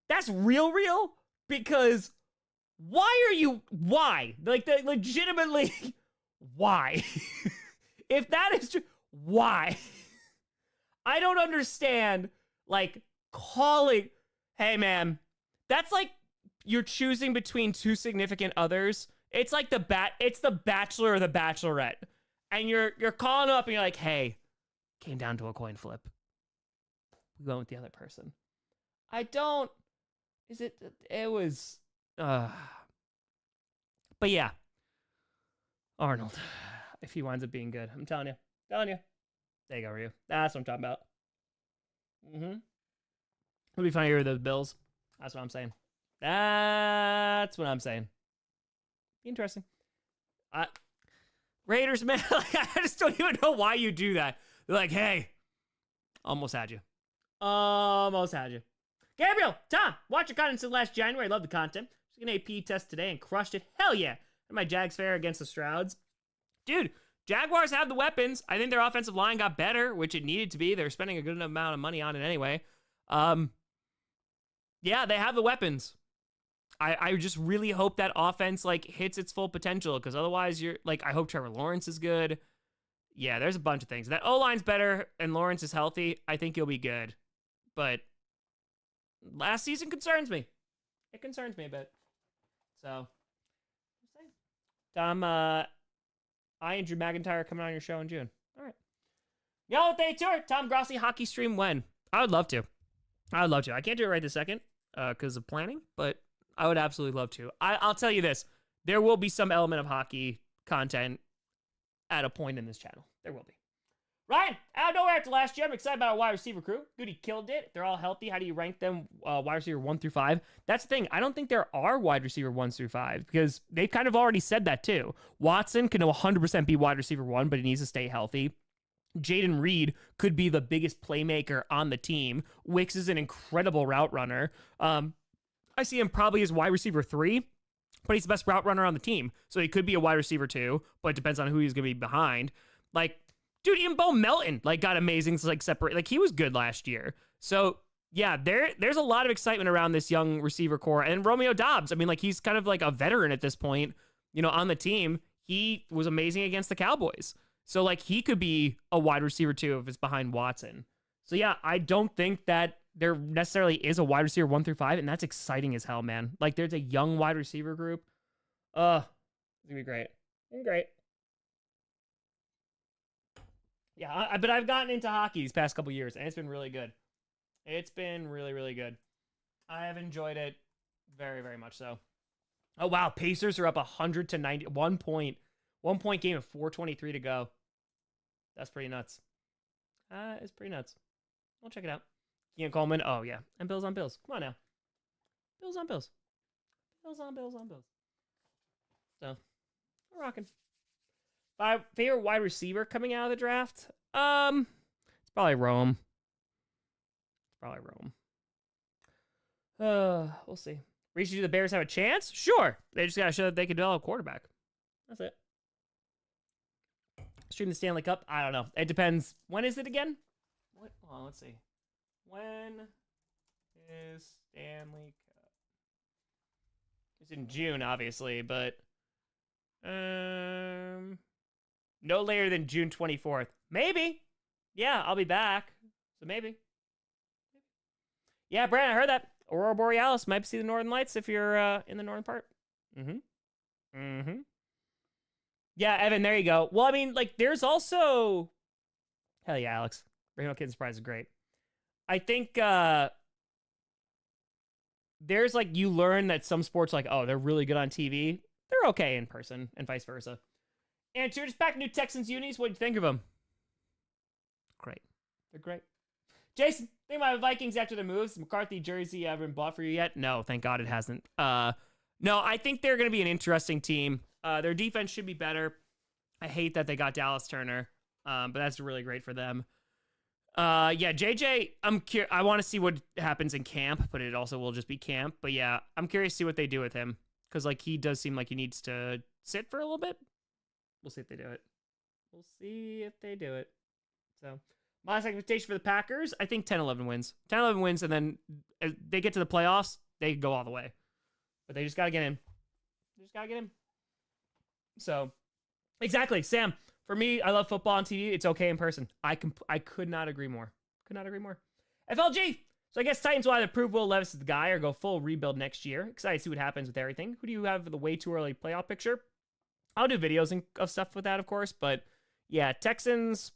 that's real? Because why? Like, legitimately, why? If that is true, why? I don't understand, like, calling, hey man, that's like you're choosing between two significant others. It's like it's the Bachelor or the Bachelorette. And you're calling up and you're like, hey, came down to a coin flip. We went with the other person. It was, but yeah. Arnold, if he winds up being good, I'm telling you. There you go, Ryu. That's what I'm talking about. It'll be funny with those Bills. That's what I'm saying. Interesting. Raiders, man, like, I just don't even know why you do that. They're like, hey, almost had you. Gabriel, Tom, watch your content since last January. Love the content. Took an AP test today and crushed it. Hell yeah. And my Jags fair against the Strouds. Dude, Jaguars have the weapons. I think their offensive line got better, which it needed to be. They're spending a good amount of money on it anyway. Yeah, they have the weapons. I just really hope that offense, like, hits its full potential, because otherwise you're, like, I hope Trevor Lawrence is good. Yeah, there's a bunch of things. That O-line's better and Lawrence is healthy, I think he'll be good. But last season concerns me. It concerns me a bit. So, Tom, I and Drew McIntyre coming on your show in June. All right. Yellow Day Tour. Tom Grossi hockey stream when? I would love to. I would love to. I can't do it right this second because of planning, but I would absolutely love to. I'll tell you this. There will be some element of hockey content at a point in this channel. There will be. Ryan, out of nowhere after last year, I'm excited about our wide receiver crew. Goody killed it. If they're all healthy, how do you rank them wide receiver 1 through 5? That's the thing. I don't think there are wide receiver 1 through 5 because they've kind of already said that too. Watson can 100% be wide receiver 1, but he needs to stay healthy. Jaden Reed could be the biggest playmaker on the team. Wicks is an incredible route runner. I see him probably as wide receiver 3, but he's the best route runner on the team. So he could be a wide receiver 2, but it depends on who he's going to be behind. Like, dude, even Bo Melton, like, got amazing, like, separate. Like, he was good last year. So, yeah, there's a lot of excitement around this young receiver core. And Romeo Doubs, I mean, like, he's kind of like a veteran at this point, you know, on the team. He was amazing against the Cowboys. So, like, he could be a wide receiver, too, if it's behind Watson. So, yeah, I don't think that there necessarily is a wide receiver 1 through 5, and that's exciting as hell, man. Like, there's a young wide receiver group. It's going to be great. Great. Yeah, but I've gotten into hockey these past couple years, and it's been really good. It's been really, really good. I have enjoyed it very, very much so. Oh, wow. Pacers are up 100 to 90. 1 point game of 4:23 to go. That's pretty nuts. It's pretty nuts. I'll check it out. Ian Coleman. Oh, yeah. And Bills on Bills. Come on now. Bills on Bills. Bills on Bills on Bills. So, we're rocking. My favorite wide receiver coming out of the draft? It's probably Rome. We'll see. Reach, do the Bears have a chance? Sure. They just gotta show that they can develop a quarterback. That's it. Stream the Stanley Cup? I don't know. It depends. When is it again? What? Oh, let's see. When is Stanley Cup? It's in June, obviously, but no later than June 24th. Maybe. Yeah, I'll be back. So maybe. Yeah, Brandon, I heard that. Aurora Borealis might see the Northern Lights if you're in the northern part. Yeah, Evan, there you go. Well, I mean, like, there's also... Hell yeah, Alex. Rainbow Kitten Surprise is great. I think there's, like, you learn that some sports, like, oh, they're really good on TV. They're okay in person, and vice versa. And you're just back new Texans unis. What do you think of them? Great. They're great. Jason, think about the Vikings after the moves. McCarthy jersey ever been bought for you yet? No, thank God it hasn't. No, I think they're going to be an interesting team. Their defense should be better. I hate that they got Dallas Turner, but that's really great for them. Yeah, JJ, I want to see what happens in camp, but it also will just be camp. But yeah, I'm curious to see what they do with him because, like, he does seem like he needs to sit for a little bit. We'll see if they do it. So, my last expectation for the Packers, I think 10-11 wins. 10-11 wins, and then as they get to the playoffs, they go all the way. But they just got to get in. So, exactly, Sam. For me, I love football on TV. It's okay in person. I could not agree more. FLG. So I guess Titans will either prove Will Levis is the guy or go full rebuild next year. Excited to see what happens with everything. Who do you have for the way too early playoff picture? I'll do videos of stuff with that, of course. But yeah, Texans,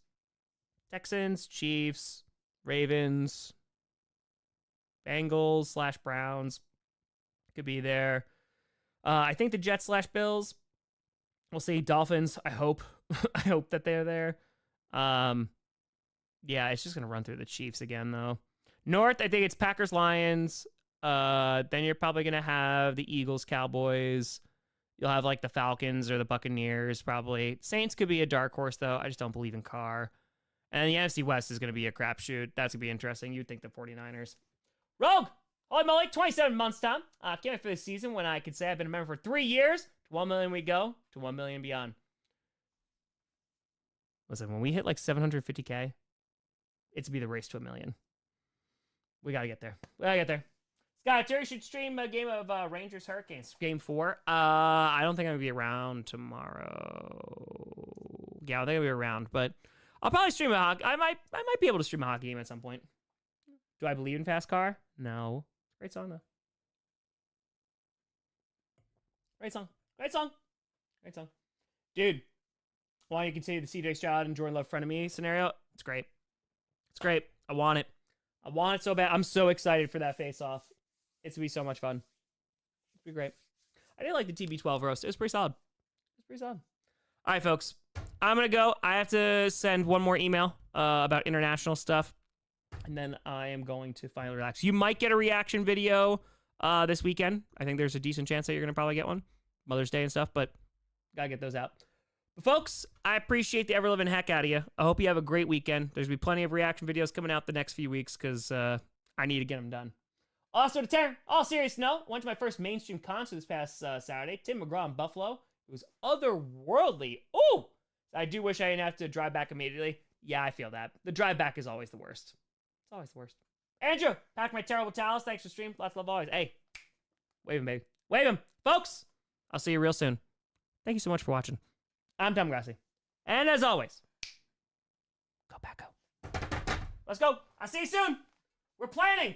Chiefs, Ravens, Bengals / Browns could be there. I think the Jets / Bills. We'll see. Dolphins, I hope. I hope that they're there. Yeah, it's just going to run through the Chiefs again, though. North, I think it's Packers, Lions. Then you're probably going to have the Eagles, Cowboys. You'll have, like, the Falcons or the Buccaneers, probably. Saints could be a dark horse, though. I just don't believe in Carr. And the NFC West is going to be a crapshoot. That's going to be interesting. You'd think the 49ers. Rogue! Holy moly, 27 months, Tom. Can't wait for this season when I could say I've been a member for 3 years. To 1 million we go. To 1 million beyond. Listen, when we hit like 750K, it's be the race to 1 million. We got to get there. Scott, Terry should stream a game of Rangers Hurricanes. Game 4. I don't think I'm going to be around tomorrow. Yeah, I think I'll be around, but I'll probably stream a hockey. I might be able to stream a hockey game at some point. Do I believe in Fast Car? No. Great song, though. Great song. Dude, Want you to continue the CJ Stroud and Jordan Love frenemy scenario? It's great. It's great. I want it. I want it so bad. I'm so excited for that face-off. It's going to be so much fun. It's going to be great. I did like the TB12 roast. It was pretty solid. All right, folks. I'm going to go. I have to send one more email about international stuff, and then I am going to finally relax. You might get a reaction video this weekend. I think there's a decent chance that you're going to probably get one. Mother's Day and stuff, but got to get those out. But folks, I appreciate the ever-living heck out of you. I hope you have a great weekend. There's going to be plenty of reaction videos coming out the next few weeks because I need to get them done. Also, to Terror, all serious note, went to my first mainstream concert this past Saturday. Tim McGraw in Buffalo. It was otherworldly. Ooh! I do wish I didn't have to drive back immediately. Yeah, I feel that. The drive back is always the worst. It's always the worst. Andrew, pack my terrible towels. Thanks for the stream. Lots of love always. Hey, wave him, baby. Wave him. Folks, I'll see you real soon. Thank you so much for watching. I'm Tom Grossi. And as always, go Paco. Let's go. I'll see you soon. We're planning.